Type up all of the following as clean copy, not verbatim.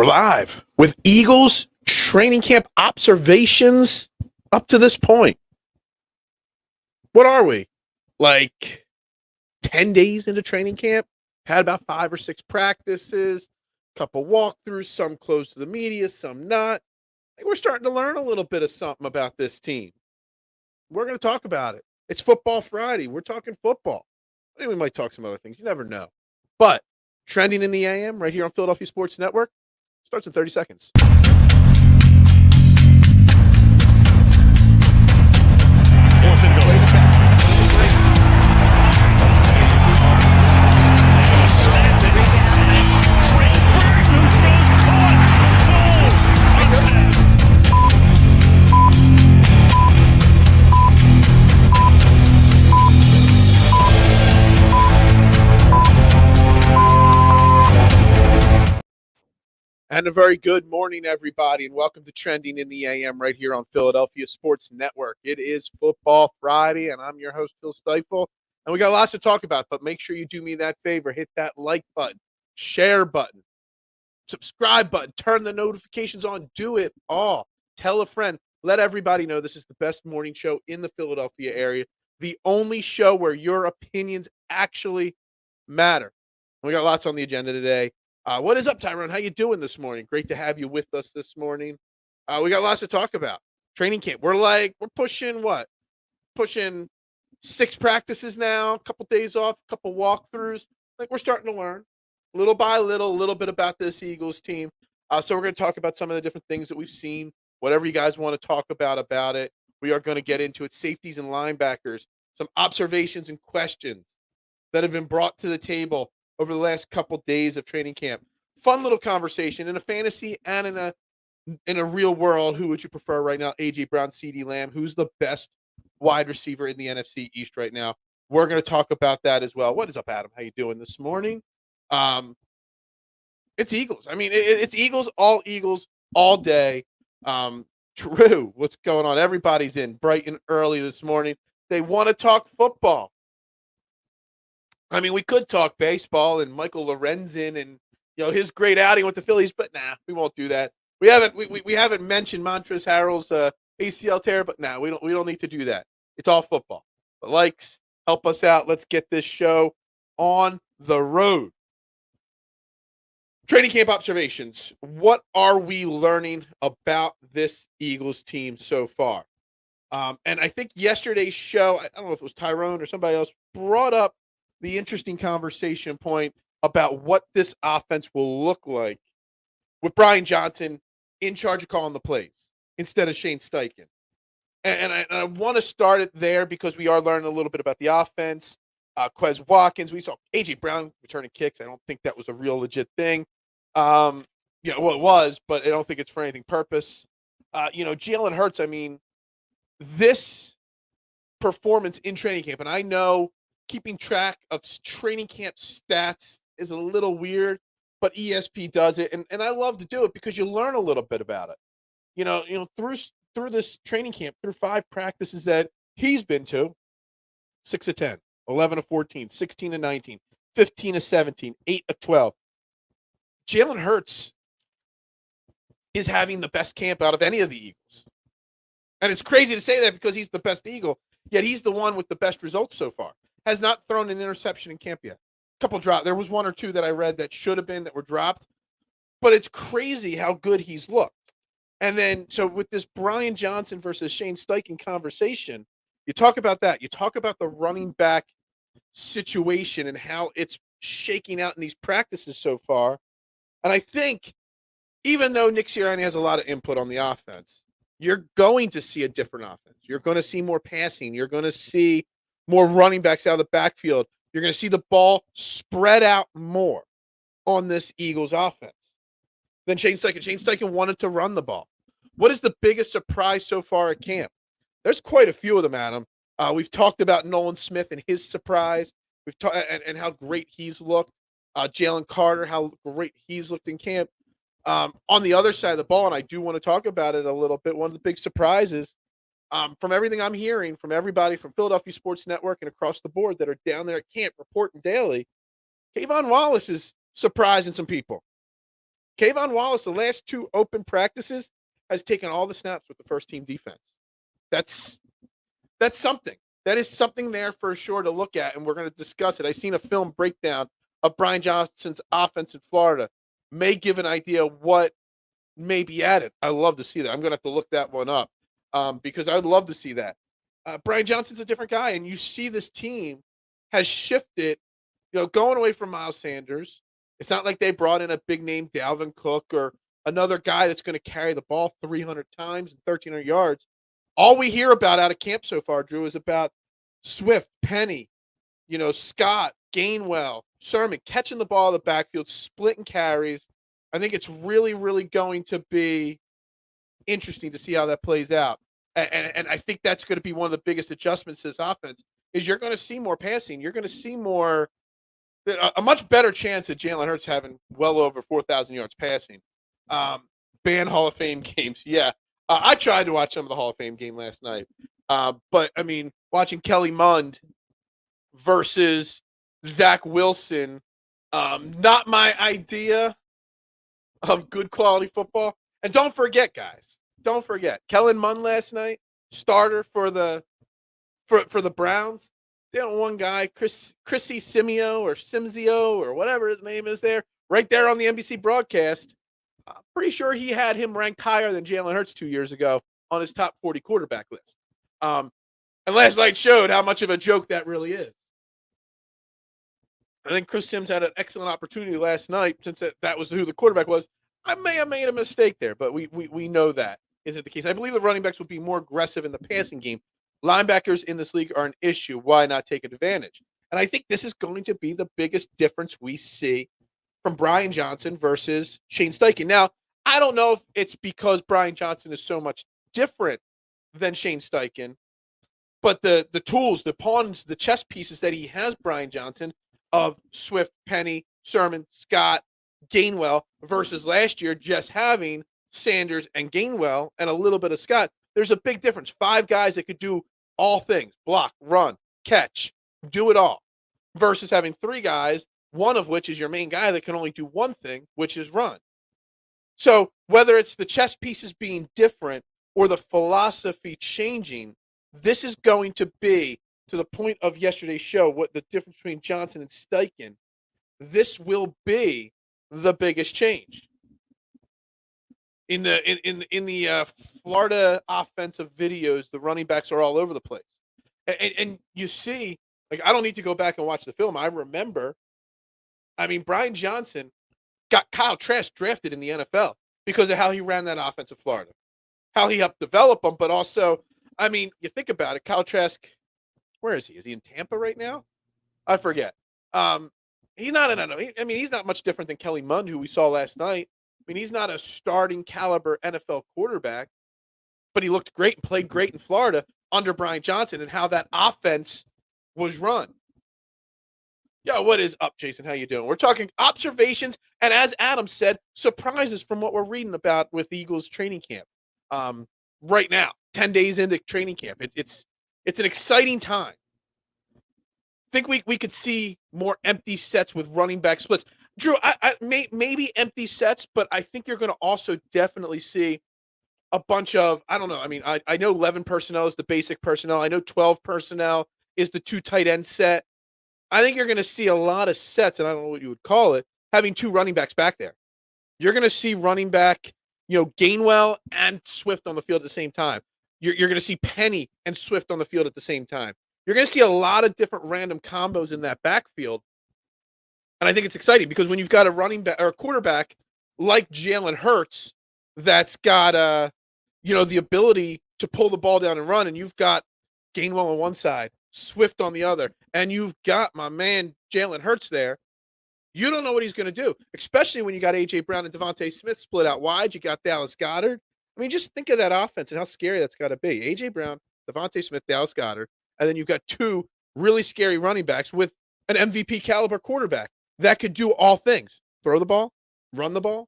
We're live with Eagles training camp observations up to this point. What are we? Like 10 days into training camp? Had about 5 or 6 practices, couple walkthroughs, some closed to the media, some not. We're starting to learn a little bit of something about this team. We're going to talk about it. It's Football Friday. We're talking football. I think we might talk some other things. You never know. But trending in the AM right here on Philadelphia Sports Network starts in 30 seconds. And a very good morning, everybody, and welcome to Trending in the AM right here on Philadelphia Sports Network. It is Football Friday, and I'm your host, Phil Stiefel, and we got lots to talk about, but make sure you do me that favor. Hit that like button, share button, subscribe button, turn the notifications on, do it all. Tell a friend. Let everybody know this is the best morning show in the Philadelphia area, the only show where your opinions actually matter. We got lots on the agenda today. What is up, Tyrone? How you doing this morning? Great to have you with us this morning. We got lots to talk about. Training camp. We're pushing what? Pushing 6 practices now, a couple days off, a couple walkthroughs. We're starting to learn little by little, a little bit about this Eagles team. So we're going to talk about some of the different things that we've seen, whatever you guys want to talk about it. We are going to get into it. Safeties and linebackers, some observations and questions that have been brought to the table over the last couple days of training camp. Fun little conversation in a fantasy and in a real world. Who would you prefer right now? A.J. Brown, CeeDee Lamb. Who's the best wide receiver in the NFC East right now? We're going to talk about that as well. What is up, Adam? How you doing this morning? It's Eagles. I mean, it's Eagles all day. True. What's going on? Everybody's in bright and early this morning. They want to talk football. I mean, we could talk baseball and Michael Lorenzen and his great outing with the Phillies, but nah, we won't do that. We haven't mentioned Montrezl Harrell's ACL tear, but nah, we don't need to do that. It's all football. The likes help us out. Let's get this show on the road. Training camp observations. What are we learning about this Eagles team so far? And I think yesterday's show, I don't know if it was Tyrone or somebody else, brought up the interesting conversation point about what this offense will look like with Brian Johnson in charge of calling the plays instead of Shane Steichen. And I want to start it there because we are learning a little bit about the offense. Quez Watkins, we saw A.J. Brown returning kicks. I don't think that was a real legit thing. Well, it was, but I don't think it's for anything purpose. Jalen Hurts, I mean, this performance in training camp, and I know keeping track of training camp stats is a little weird, but ESP does it, and I love to do it because you learn a little bit about it. Through this training camp, through 5 practices that he's been to, 6 of 10, 11 of 14, 16 of 19, 15 of 17, 8 of 12. Jalen Hurts is having the best camp out of any of the Eagles. And it's crazy to say that because he's the best Eagle, yet he's the one with the best results so far. Has not thrown an interception in camp yet. Couple dropped. There was 1 or 2 that I read that should have been that were dropped. But it's crazy how good he's looked. And then, so with this Brian Johnson versus Shane Steichen conversation, you talk about that. You talk about the running back situation and how it's shaking out in these practices so far. And I think, even though Nick Sirianni has a lot of input on the offense, you're going to see a different offense. You're going to see more passing. You're going to see more running backs out of the backfield. You're going to see the ball spread out more on this Eagles offense than Shane Steichen. Shane Steichen wanted to run the ball. What is the biggest surprise so far at camp? There's quite a few of them, Adam. We've talked about Nolan Smith and his surprise. We've talked and how great he's looked. Jalen Carter, how great he's looked in camp. On the other side of the ball, and I do want to talk about it a little bit, one of the big surprises from everything I'm hearing from everybody from Philadelphia Sports Network and across the board that are down there at camp reporting daily, Kayvon Wallace is surprising some people. Kayvon Wallace, the last 2 open practices, has taken all the snaps with the first team defense. That's something. That is something there for sure to look at, and we're going to discuss it. I seen a film breakdown of Brian Johnson's offense in Florida. May give an idea what may be added. I love to see that. I'm going to have to look that one up because I would love to see that. Brian Johnson's a different guy, and you see this team has shifted, going away from Miles Sanders. It's not like they brought in a big name Dalvin Cook or another guy that's going to carry the ball 300 times and 1,300 yards. All we hear about out of camp so far, Drew, is about Swift, Penny, Scott, Gainwell, Sermon catching the ball in the backfield, splitting carries. I think it's really, really going to be interesting to see how that plays out. And I think that's going to be one of the biggest adjustments to this offense is you're going to see more passing. You're going to see a much better chance of Jalen Hurts having well over 4,000 yards passing. Band Hall of Fame games, yeah. I tried to watch some of the Hall of Fame game last night. But, I mean, watching Kelly Mond versus Zach Wilson, not my idea of good quality football. And don't forget, guys, Kellen Mond last night, starter for the Browns. They had one guy, Chrissy Simzio or whatever his name is there, right there on the NBC broadcast. I'm pretty sure he had him ranked higher than Jalen Hurts 2 years ago on his top 40 quarterback list. And last night showed how much of a joke that really is. I think Chris Sims had an excellent opportunity last night since that was who the quarterback was. I may have made a mistake there, but we know that isn't the case. I believe the running backs will be more aggressive in the passing game. Linebackers in this league are an issue. Why not take advantage? And I think this is going to be the biggest difference we see from Brian Johnson versus Shane Steichen. Now, I don't know if it's because Brian Johnson is so much different than Shane Steichen, but the tools, the pawns, the chess pieces that he has, Brian Johnson, of Swift, Penny, Sermon, Scott, Gainwell, versus last year just having Sanders and Gainwell and a little bit of Scott, there's a big difference. 5 guys that could do all things, block, run, catch, do it all, versus having 3 guys, one of which is your main guy that can only do one thing, which is run. So whether it's the chess pieces being different or the philosophy changing, this is going to be, to the point of yesterday's show, what the difference between Johnson and Steichen, this will be the biggest change. In the Florida offensive videos, the running backs are all over the place. And you see, like, I don't need to go back and watch the film. I remember, Brian Johnson got Kyle Trask drafted in the NFL because of how he ran that offense of Florida, how he helped develop them, but also, you think about it, Kyle Trask, where is he? Is he in Tampa right now? I forget. He's not he's not much different than Kelly Mond, who we saw last night. He's not a starting caliber NFL quarterback, but he looked great and played great in Florida under Brian Johnson and how that offense was run. Yo, what is up, Jason? How you doing? We're talking observations and, as Adam said, surprises from what we're reading about with Eagles training camp. Right now, 10 days into training camp, it's an exciting time. I think we could see more empty sets with running back splits. Drew, maybe empty sets, but I think you're going to also definitely see a bunch of, I don't know. I know 11 personnel is the basic personnel. I know 12 personnel is the 2 tight end set. I think you're going to see a lot of sets, and I don't know what you would call it, having 2 running backs back there. You're going to see running back, Gainwell and Swift on the field at the same time. You're going to see Penny and Swift on the field at the same time. You're going to see a lot of different random combos in that backfield. And I think it's exciting because when you've got a running back or a quarterback like Jalen Hurts that's got the ability to pull the ball down and run, and you've got Gainwell on one side, Swift on the other, and you've got my man Jalen Hurts there, you don't know what he's going to do, especially when you got A.J. Brown and Devontae Smith split out wide. You got Dallas Goedert. Just think of that offense and how scary that's got to be. A.J. Brown, Devontae Smith, Dallas Goedert, and then you've got 2 really scary running backs with an MVP caliber quarterback that could do all things. Throw the ball, run the ball.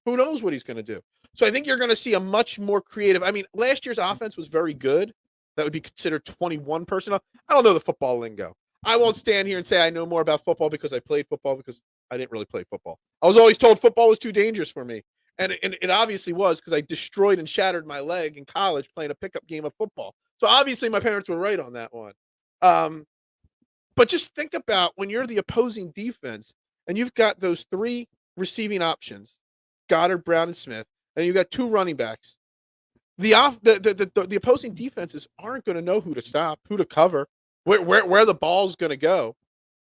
Who knows what he's going to do? So I think you're going to see a much more creative. Last year's offense was very good. That would be considered 21 personnel. I don't know the football lingo. I won't stand here and say I know more about football because I played football, because I didn't really play football. I was always told football was too dangerous for me. And it obviously was because I destroyed and shattered my leg in college playing a pickup game of football. So obviously my parents were right on that one. Um, but just think about when you're the opposing defense and you've got those three receiving options, Goddard, Brown, and Smith, and you've got two running backs. The opposing defenses aren't going to know who to stop, who to cover, where the ball's going to go.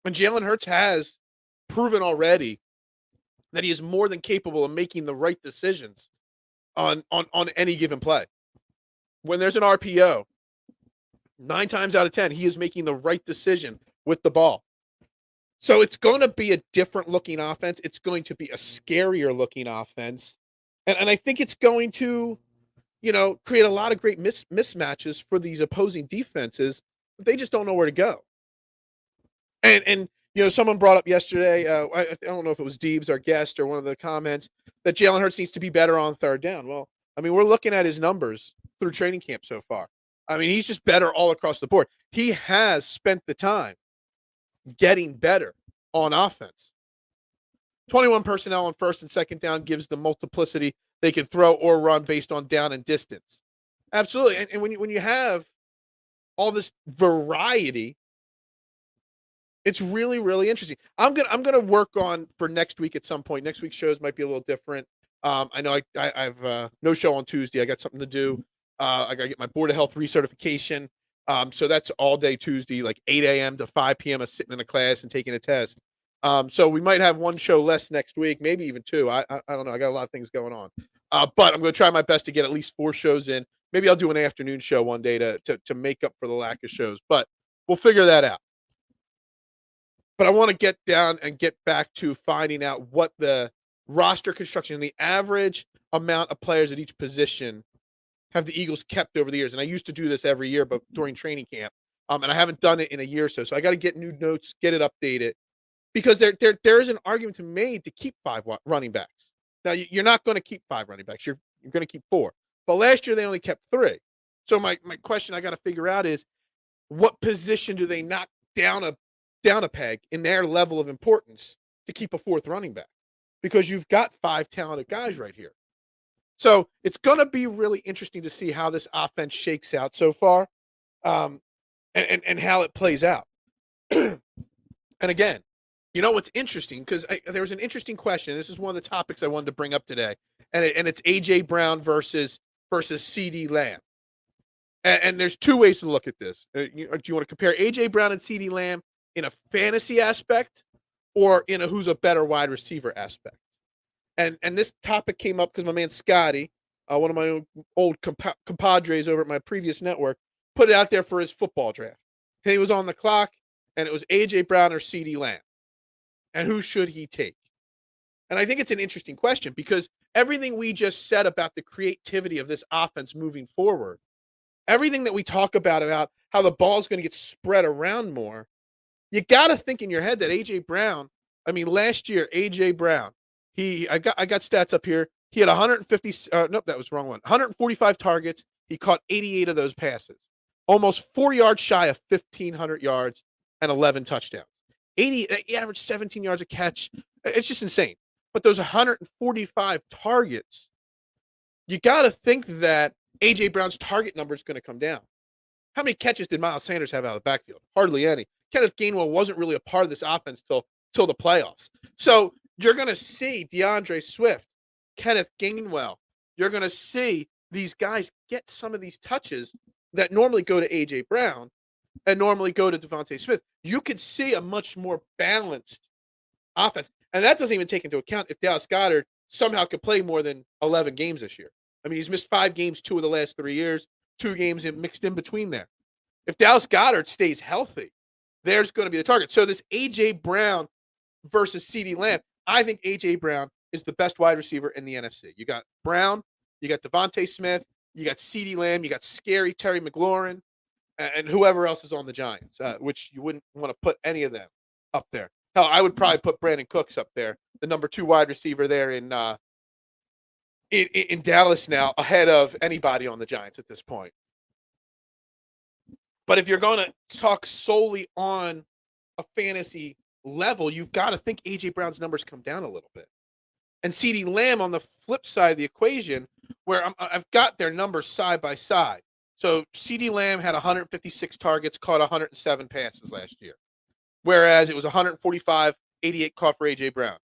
And Jalen Hurts has proven already that he is more than capable of making the right decisions on any given play. When there's an RPO, 9 times out of 10, he is making the right decision with the ball. So it's going to be a different looking offense. It's going to be a scarier looking offense. And I think it's going to, create a lot of great mismatches for these opposing defenses. But they just don't know where to go. And someone brought up yesterday, I don't know if it was Deebs, our guest, or one of the comments, that Jalen Hurts needs to be better on third down. Well, I mean, we're looking at his numbers through training camp so far. I mean, he's just better all across the board. He has spent the time getting better on offense. 21 personnel on first and second down gives the multiplicity they can throw or run based on down and distance. Absolutely. And when you have all this variety, it's really, really interesting. I'm gonna work on for next week at some point. Next week's shows might be a little different. I know I've no show on Tuesday. I got something to do. I gotta get my Board of Health recertification. So that's all day Tuesday, like 8 a.m. to 5 p.m. of sitting in a class and taking a test. So we might have one show less next week, maybe even two. I don't know. I got a lot of things going on. But I'm going to try my best to get at least 4 shows in. Maybe I'll do an afternoon show one day to make up for the lack of shows. But we'll figure that out. But I want to get down and get back to finding out what the roster construction, the average amount of players at each position have the Eagles kept over the years. And I used to do this every year, but during training camp. And I haven't done it in a year or so. So I got to get new notes, get it updated. Because there is an argument to be made to keep 5 running backs. Now, you're not going to keep 5 running backs. You're going to keep 4. But last year, they only kept 3. So my question I got to figure out is, what position do they knock down a peg in their level of importance to keep a 4th running back? Because you've got 5 talented guys right here. So it's going to be really interesting to see how this offense shakes out so far, and how it plays out. And again, what's interesting, because there was an interesting question. This is one of the topics I wanted to bring up today, and it's A.J. Brown versus CeeDee Lamb. And there's 2 ways to look at this. Do you want to compare A.J. Brown and CeeDee Lamb in a fantasy aspect or in a who's a better wide receiver aspect? And this topic came up because my man Scotty, one of my old compadres over at my previous network, put it out there for his football draft. He was on the clock, and it was A.J. Brown or CeeDee Lamb. And who should he take? And I think it's an interesting question because everything we just said about the creativity of this offense moving forward, everything that we talk about how the ball is going to get spread around more, you got to think in your head that A.J. Brown, last year, A.J. Brown, I got stats up here. He had 150, nope, that was the wrong one. 145 targets. He caught 88 of those passes. Almost 4 yards shy of 1,500 yards and 11 touchdowns. He averaged 17 yards a catch. It's just insane. But those 145 targets, you got to think that A.J. Brown's target number is going to come down. How many catches did Miles Sanders have out of the backfield? Hardly any. Kenneth Gainwell wasn't really a part of this offense till the playoffs. So you're going to see DeAndre Swift, Kenneth Gainwell. You're going to see these guys get some of these touches that normally go to A.J. Brown and normally go to Devontae Smith. You could see a much more balanced offense. And that doesn't even take into account if Dallas Goedert somehow could play more than 11 games this year. He's missed 5 games 2 of the last 3 years, 2 games mixed in between there. If Dallas Goedert stays healthy, there's going to be the target. So this A.J. Brown versus CeeDee Lamb, I think A.J. Brown is the best wide receiver in the NFC. You got Brown, you got Devontae Smith, you got CeeDee Lamb, you got scary Terry McLaurin, and whoever else is on the Giants, which you wouldn't want to put any of them up there. Hell, I would probably put Brandon Cooks up there, the number 2 wide receiver there in Dallas now, ahead of anybody on the Giants at this point. But if you're going to talk solely on a fantasy level, you've got to think A.J. Brown's numbers come down a little bit. And CeeDee Lamb on the flip side of the equation, where I've got their numbers side by side. So CeeDee Lamb had 156 targets, caught 107 passes last year, whereas it was 145, 88 caught for A.J. Brown.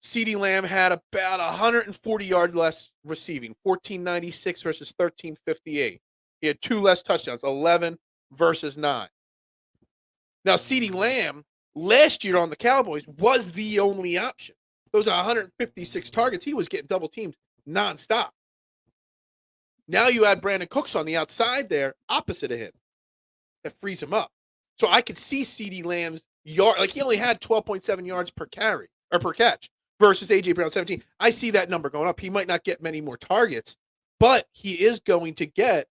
CeeDee Lamb had about 140 yards less receiving, 1496 versus 1358. He had 2 less touchdowns, 11 versus 9. Now, CeeDee Lamb last year on the Cowboys was the only option. Those are 156 targets. He was getting double teamed nonstop. Now you add Brandon Cooks on the outside there, opposite of him. That frees him up. So I could see CeeDee Lamb's yard, like he only had 12.7 yards per carry or per catch versus A.J. Brown 17. I see that number going up. He might not get many more targets, but he is going to get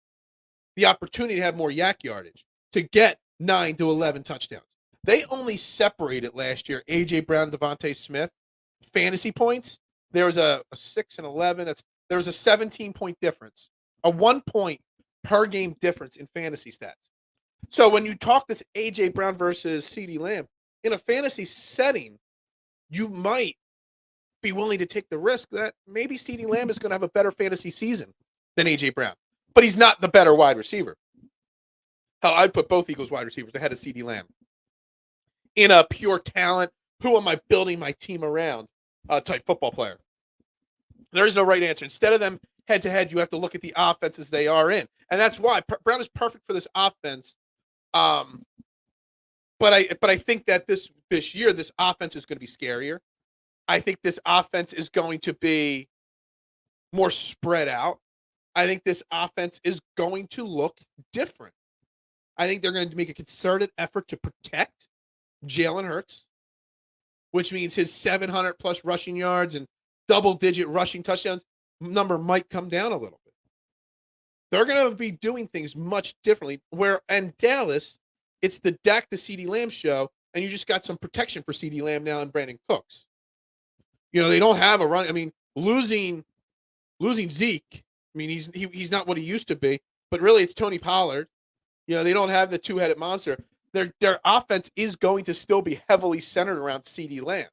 the opportunity to have more yak yardage, to get 9 to 11 touchdowns. They only separated last year, A.J. Brown, Devontae Smith, fantasy points. There was a 6 and 11. There was a 17-point difference, a 1 point per game difference in fantasy stats. So when you talk this A.J. Brown versus CeeDee Lamb, in a fantasy setting, you might be willing to take the risk that maybe CeeDee Lamb is going to have a better fantasy season than A.J. Brown. But he's not the better wide receiver. Hell, I'd put both Eagles wide receivers ahead of CeeDee Lamb. In a pure talent, who am I building my team around type football player? There is no right answer. Instead of them head-to-head, you have to look at the offenses they are in. And that's why Brown is perfect for this offense. But I think that this year, this offense is going to be scarier. I think this offense is going to be more spread out. I think this offense is going to look different. I think they're going to make a concerted effort to protect Jalen Hurts, which means his 700-plus rushing yards and double-digit rushing touchdowns number might come down a little bit. They're going to be doing things much differently. Where in Dallas, it's the Dak to CeeDee Lamb show, and you just got some protection for CeeDee Lamb now and Brandon Cooks. You know, they don't have a run. I mean, losing Zeke, I mean, he's not what he used to be, but really it's Tony Pollard. You know, they don't have the two-headed monster. Their offense is going to still be heavily centered around CeeDee Lamb.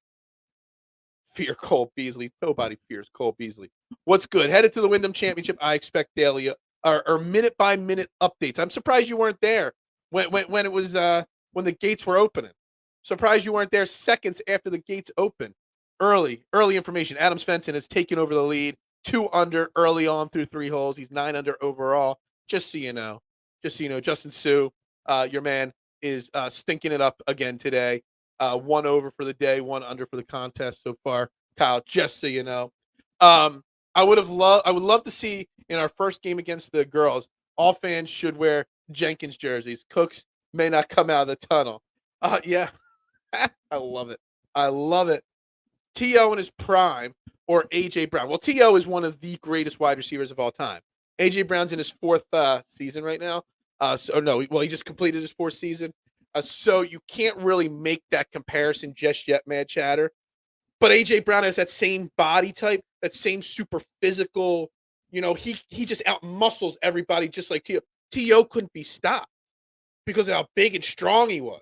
Fear Cole Beasley. Nobody fears Cole Beasley. What's good? Headed to the Wyndham Championship. I expect daily or minute-by-minute updates. I'm surprised you weren't there when it was when the gates were opening. Surprised you weren't there seconds after the gates opened. Early information. Adam Svensson has taken over the lead. 2 under early on through 3 holes. He's 9 under overall. Just so you know, Justin Sue, your man, is stinking it up again today. 1 over for the day, 1 under for the contest so far. Kyle, just so you know. I would love to see in our first game against the girls, all fans should wear Jenkins jerseys. Cooks may not come out of the tunnel. Yeah. I love it. T.O. in his prime or A.J. Brown. Well, T.O. is one of the greatest wide receivers of all time. A.J. Brown's in his 4th season right now. He just completed his 4th season. So you can't really make that comparison just yet, Mad Chatter. But A.J. Brown has that same body type, that same super physical, he just out-muscles everybody just like T.O. T.O. couldn't be stopped because of how big and strong he was.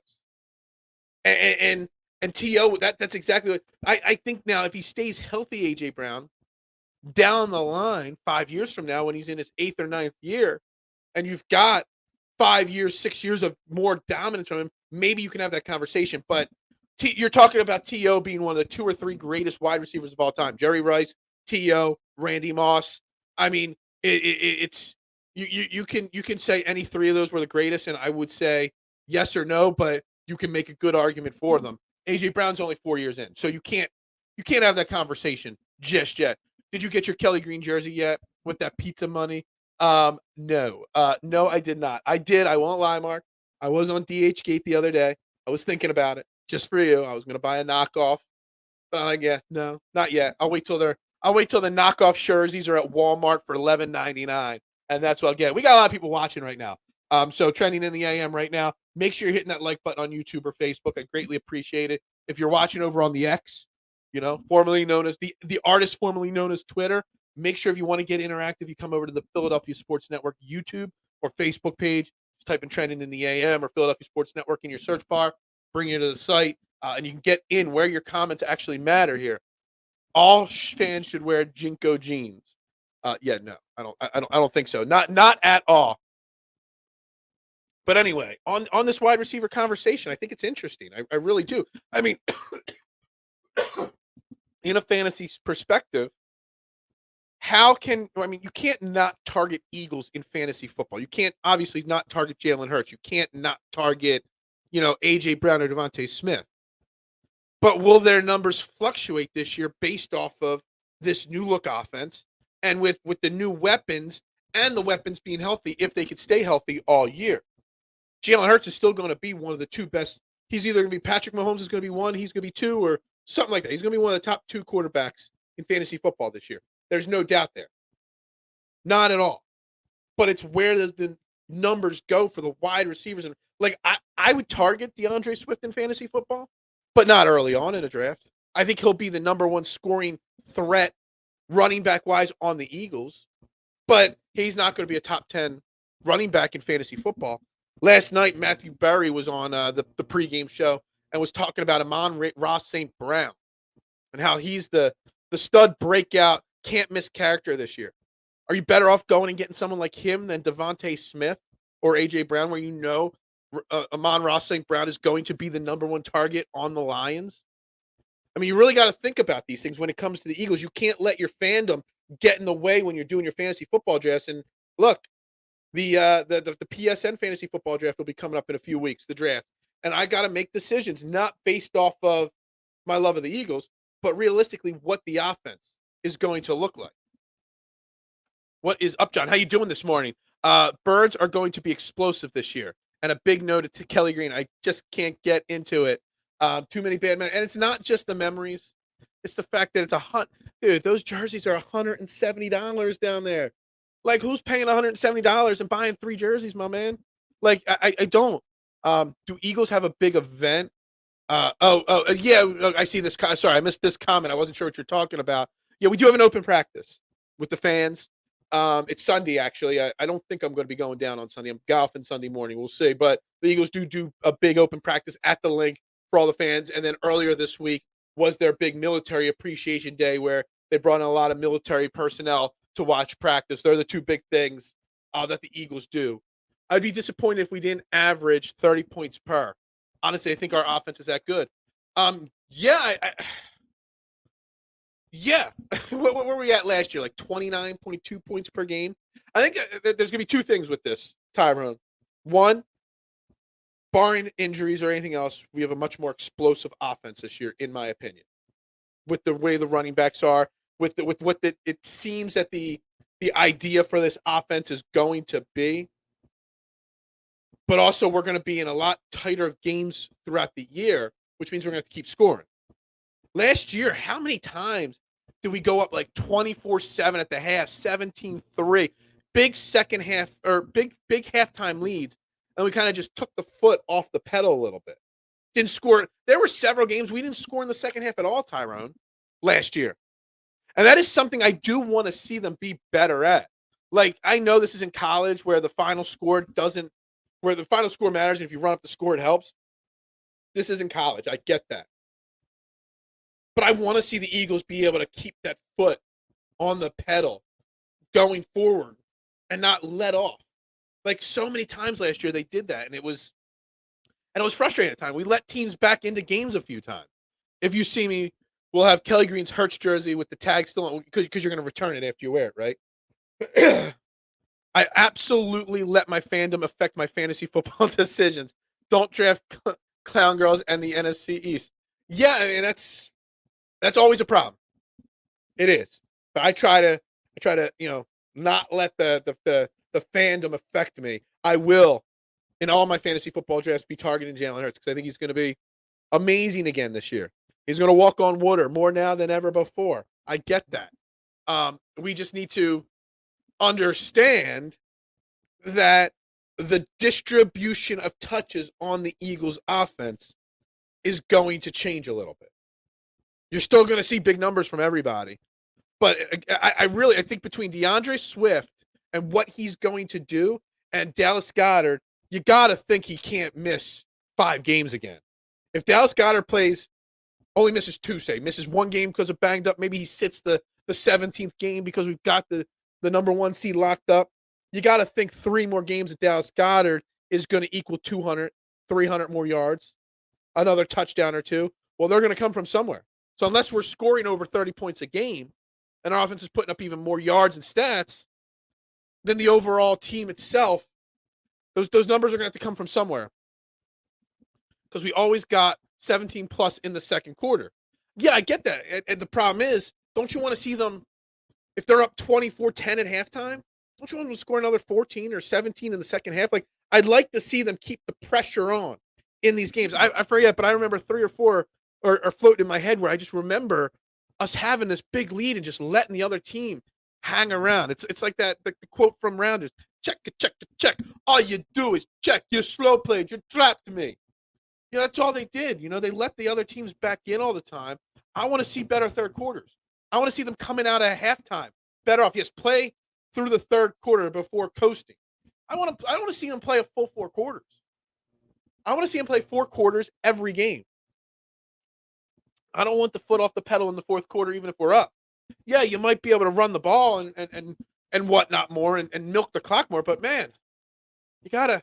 And T.O., that's exactly what I think now. If he stays healthy, A.J. Brown, down the line, 5 years from now when he's in his 8th or 9th year, and you've got 5 years, 6 years of more dominance from him, maybe you can have that conversation. But you're talking about T.O. being one of the 2 or 3 greatest wide receivers of all time. Jerry Rice, T.O., Randy Moss. I mean, it's you can say any 3 of those were the greatest, and I would say yes or no, but you can make a good argument for them. A.J. Brown's only 4 years in, so you can't have that conversation just yet. Did you get your Kelly Green jersey yet with that pizza money? No, I did not. I did. I won't lie, Mark. I was on DH Gate the other day. I was thinking about it just for you. I was going to buy a knockoff. But yeah, no, not yet. I'll wait till the knockoff jerseys are at Walmart for $11.99, and that's what I'll get. We got a lot of people watching right now. So trending in the AM right now. Make sure you're hitting that like button on YouTube or Facebook. I greatly appreciate it. If you're watching over on the X, formerly known as the artist formerly known as Twitter, make sure if you want to get interactive, you come over to the Philadelphia Sports Network YouTube or Facebook page. Just type in trending in the AM or Philadelphia Sports Network in your search bar. Bring you to the site. and you can get in where your comments actually matter here. All fans should wear Jinko jeans. Yeah, no, I don't think so. Not at all. But anyway, on this wide receiver conversation, I think it's interesting. I really do. I mean, in a fantasy perspective, you can't not target Eagles in fantasy football. You can't obviously not target Jalen Hurts. You can't not target, AJ Brown or Devontae Smith. But will their numbers fluctuate this year based off of this new look offense and with the new weapons and the weapons being healthy if they could stay healthy all year? Jalen Hurts is still going to be one of the two best. He's either going to be Patrick Mahomes is going to be one, he's going to be two, or something like that. He's going to be one of the top two quarterbacks in fantasy football this year. There's no doubt there. Not at all. But it's where the numbers go for the wide receivers. And I would target DeAndre Swift in fantasy football, but not early on in a draft. I think he'll be the number one scoring threat running back wise on the Eagles, but he's not going to be a top 10 running back in fantasy football. Last night, Matthew Berry was on the pregame show and was talking about Amon-Ra St. Brown and how he's the stud breakout, can't miss character this year. Are you better off going and getting someone like him than Devontae Smith or A.J. Brown, where Amon-Ra St. Brown is going to be the number one target on the Lions? I mean, you really got to think about these things when it comes to the Eagles. You can't let your fandom get in the way when you're doing your fantasy football drafts. And look, the PSN fantasy football draft will be coming up in a few weeks, the draft. And I got to make decisions not based off of my love of the Eagles, but realistically what the offense is going to look like. What is up, John? How you doing this morning? Birds are going to be explosive this year. And a big note to Kelly Green. I just can't get into it. Too many bad men. And it's not just the memories. It's the fact that dude, those jerseys are $170 down there. Like, who's paying $170 and buying 3 jerseys, my man? Like, I don't. Do Eagles have a big event? Yeah, I see this. Sorry, I missed this comment. I wasn't sure what you're talking about. Yeah, we do have an open practice with the fans. It's Sunday, actually. I don't think I'm going to be going down on Sunday. I'm golfing Sunday morning. We'll see. But the Eagles do a big open practice at the link for all the fans. And then earlier this week was their big military appreciation day where they brought in a lot of military personnel to watch practice. They're the two big things that the Eagles do. I'd be disappointed if we didn't average 30 points per. Honestly, I think our offense is that good. Yeah. Yeah. Where were we at last year? Like 29.2 points per game? I think there's going to be two things with this, Tyrone. One, barring injuries or anything else, we have a much more explosive offense this year, in my opinion. With the way the running backs are, with what it seems that the idea for this offense is going to be. But also, we're going to be in a lot tighter games throughout the year, which means we're going to have to keep scoring. Last year, how many times did we go up like 24-7 at the half, 17-3, big second half or big halftime leads, and we kind of just took the foot off the pedal a little bit. Didn't score. There were several games we didn't score in the second half at all, Tyrone, last year. And that is something I do want to see them be better at. Like, I know this is in college where the final score matters, and if you run up the score, it helps. This is in college. I get that. But I want to see the Eagles be able to keep that foot on the pedal going forward and not let off. Like, so many times last year they did that, and it was frustrating at the time. We let teams back into games a few times. If you see me, we'll have Kelly Green's Hurts jersey with the tag still on, because you're going to return it after you wear it, right? I absolutely let my fandom affect my fantasy football decisions. Don't draft clown girls and the NFC East. Yeah, I mean, that's always a problem. It is. But I try to not let the fandom affect me. I will, in all my fantasy football drafts, be targeting Jalen Hurts because I think he's going to be amazing again this year. He's going to walk on water more now than ever before. I get that. We just need to understand that the distribution of touches on the Eagles offense is going to change a little bit. You're still going to see big numbers from everybody. But I think between DeAndre Swift and what he's going to do and Dallas Goedert, you got to think he can't miss 5 games again. If Dallas Goedert only misses two, say, misses one game because of banged up, maybe he sits the 17th game because we've got the number one seed locked up. You got to think 3 more games at Dallas Goedert is going to equal 200, 300 more yards, another touchdown or two. Well, they're going to come from somewhere. So unless we're scoring over 30 points a game and our offense is putting up even more yards and stats, then the overall team itself, those numbers are going to have to come from somewhere. Because we always got 17 plus in the second quarter. Yeah, I get that. And the problem is, don't you want to see them, if they're up 24-10 at halftime, don't you want them to score another 14 or 17 in the second half? Like, I'd like to see them keep the pressure on in these games. I forget, but I remember 3 or 4 are floating in my head where I just remember us having this big lead and just letting the other team hang around. It's like that the quote from Rounders, check, check, check. All you do is check. You slow played. You trapped me. You know, that's all they did. You know, they let the other teams back in all the time. I want to see better third quarters. I want to see them coming out at halftime better off. Yes, play through the third quarter before coasting. I want to see them play a full 4 quarters. I want to see them play 4 quarters every game. I don't want the foot off the pedal in the fourth quarter, even if we're up. Yeah, you might be able to run the ball and whatnot more and milk the clock more, but man, you gotta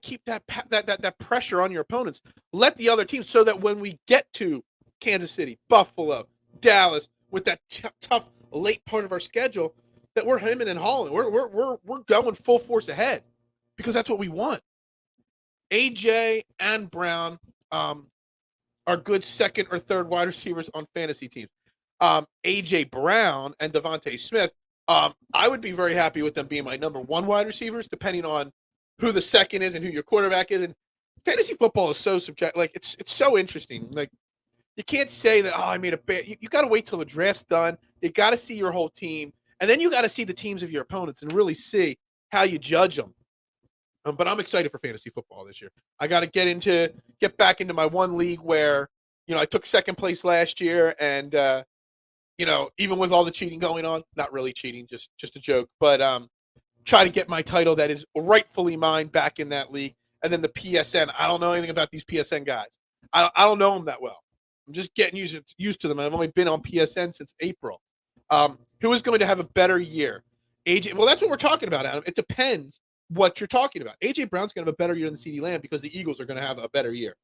keep that pressure on your opponents. Let the other teams, so that when we get to Kansas City, Buffalo, Dallas, with that tough late part of our schedule, that we're hemming and hawing. We're going full force ahead because that's what we want. AJ and Brown are good second or third wide receivers on fantasy teams. AJ Brown and Devontae Smith, I would be very happy with them being my number 1 wide receivers, depending on who the second is and who your quarterback is. And fantasy football is so subjective. Like, it's so interesting. Like, you can't say that, I made a bad. You got to wait till the draft's done. You got to see your whole team. And then you got to see the teams of your opponents and really see how you judge them. But I'm excited for fantasy football this year. I got to get back into my one league where, I took second place last year, and even with all the cheating going on, not really cheating, just a joke, but try to get my title that is rightfully mine back in that league. And then the PSN, I don't know anything about these PSN guys. I don't know them that well. I'm just getting used to them. I've only been on PSN since April. Who is going to have a better year? AJ. Well, that's what we're talking about, Adam. It depends what you're talking about. AJ Brown's going to have a better year than CeeDee Lamb because the Eagles are going to have a better year.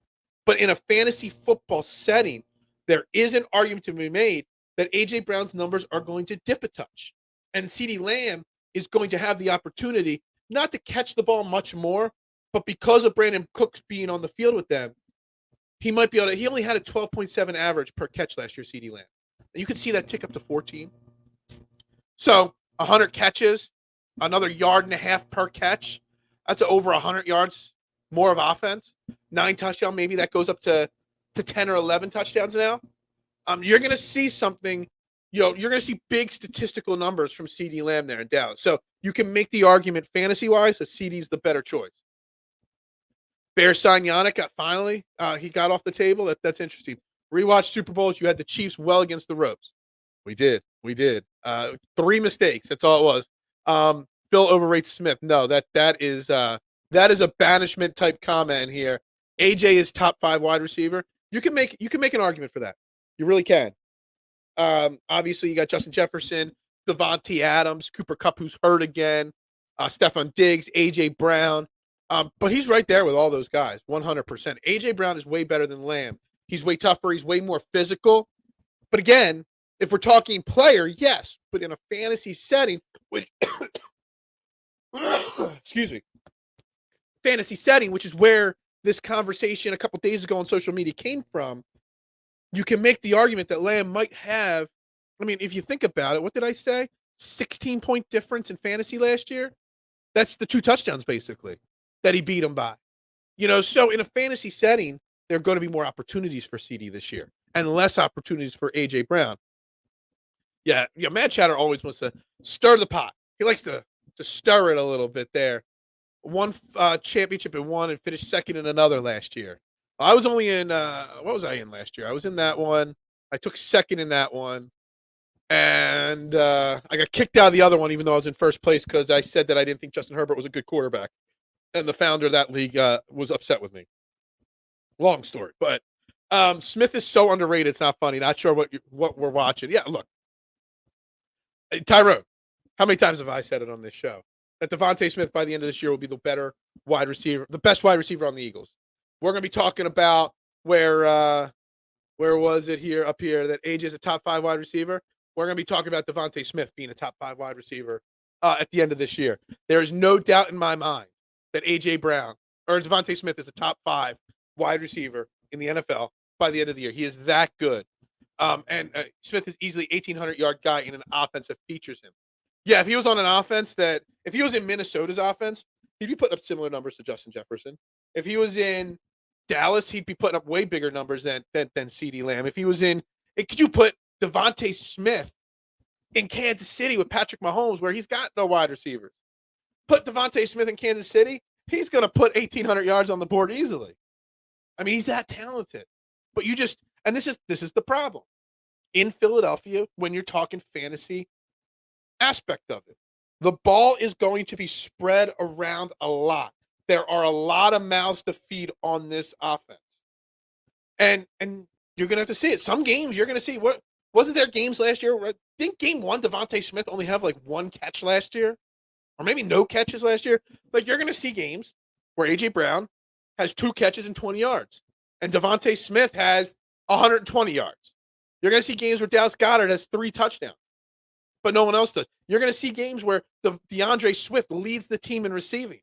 But in a fantasy football setting, there is an argument to be made that AJ Brown's numbers are going to dip a touch. And CeeDee Lamb is going to have the opportunity not to catch the ball much more, but because of Brandon Cooks being on the field with them, he might be able to. He only had a 12.7 average per catch last year, CeeDee Lamb. And you could see that tick up to 14. So 100 catches, another 1.5 yards per catch. That's over 100 yards more of offense. 9 touchdowns, maybe that goes up to 10 or 11 touchdowns now. You're going to see something. You're going to see big statistical numbers from CeeDee Lamb there in Dallas. So you can make the argument fantasy-wise that CeeDee's the better choice. Bears signed Yannick finally. He got off the table. That's interesting. Rewatch Super Bowls. You had the Chiefs well against the ropes. We did. 3 mistakes. That's all it was. Phil overrates Smith. No, that is a banishment type comment here. AJ is top 5 wide receiver. You can make an argument for that. You really can. Obviously, you got Justin Jefferson, Devontae Adams, Cooper Kupp, who's hurt again, Stephon Diggs, AJ Brown. But he's right there with all those guys, 100%. AJ Brown is way better than Lamb. He's way tougher. He's way more physical. But again, if we're talking player, yes. But in a fantasy setting, which excuse me, fantasy setting, which is where this conversation a couple days ago on social media came from, you can make the argument that Lamb might have. I mean, if you think about it, what did I say? 16-point difference in fantasy last year. That's the 2 touchdowns basically that he beat him by. So in a fantasy setting, there are going to be more opportunities for CeeDee this year and less opportunities for AJ Brown. Yeah, Matt Chatter always wants to stir the pot. He likes to stir it a little bit there. Won championship in one and finished second in another last year. I was only in what was I in last year? I was in that one. I took second in that one. And I got kicked out of the other one, even though I was in first place, because I said that I didn't think Justin Herbert was a good quarterback. And the founder of that league was upset with me. Long story, but Smith is so underrated. It's not funny. Not sure what we're watching. Yeah, look, Tyrone. How many times have I said it on this show that Devontae Smith by the end of this year will be the better wide receiver, the best wide receiver on the Eagles? We're going to be talking about where was it here up here that AJ is a top 5 wide receiver. We're going to be talking about Devontae Smith being a top 5 wide receiver at the end of this year. There is no doubt in my mind that AJ Brown or Devontae Smith is a top 5 wide receiver in the NFL by the end of the year. He is that good. And Smith is easily 1,800-yard guy in an offense that features him. Yeah, if he was on an offense if he was in Minnesota's offense, he'd be putting up similar numbers to Justin Jefferson. If he was in Dallas, he'd be putting up way bigger numbers than CeeDee Lamb. If he was could you put Devontae Smith in Kansas City with Patrick Mahomes, where he's got no wide receivers? Put Devontae Smith in Kansas City, he's going to put 1,800 yards on the board easily. I mean, he's that talented. But and this is the problem in Philadelphia when you're talking fantasy aspect of it. The ball is going to be spread around a lot. There are a lot of mouths to feed on this offense. And you're going to have to see it. Some games you're going to see. What wasn't there games last year? Didn't game 1 Devontae Smith only have like 1 catch last year? Or maybe no catches last year? Like, you're going to see games where AJ Brown has 2 catches and 20 yards. And Devontae Smith has 120 yards. You're going to see games where Dallas Goedert has 3 touchdowns, but no one else does. You're going to see games where DeAndre Swift leads the team in receiving.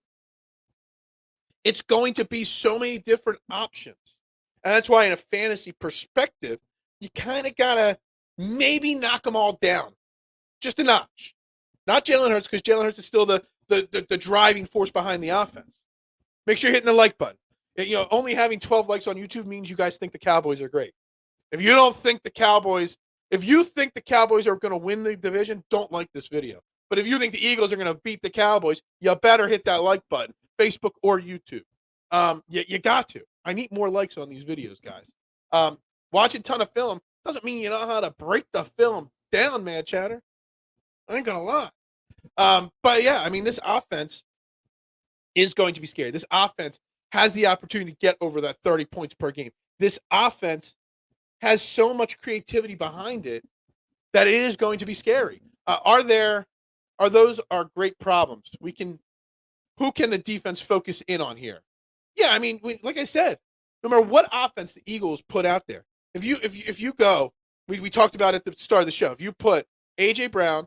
It's going to be so many different options. And that's why in a fantasy perspective, you kind of got to maybe knock them all down just a notch. Not Jalen Hurts, because Jalen Hurts is still the driving force behind the offense. Make sure you're hitting the like button. Only having 12 likes on YouTube means you guys think the Cowboys are great. If you think the Cowboys are going to win the division, don't like this video. But if you think the Eagles are going to beat the Cowboys, you better hit that like button, Facebook or YouTube. You got to. I need more likes on these videos, guys. Watching a ton of film doesn't mean you know how to break the film down, man, chatter. I ain't gonna lie. But yeah, I mean, this offense is going to be scary. This offense has the opportunity to get over that 30 points per game. This offense has so much creativity behind it that it is going to be scary. Those are great problems. Who can the defense focus in on here? Yeah, I mean, like I said, no matter what offense the Eagles put out there, if you go, we talked about it at the start of the show. If you put AJ Brown,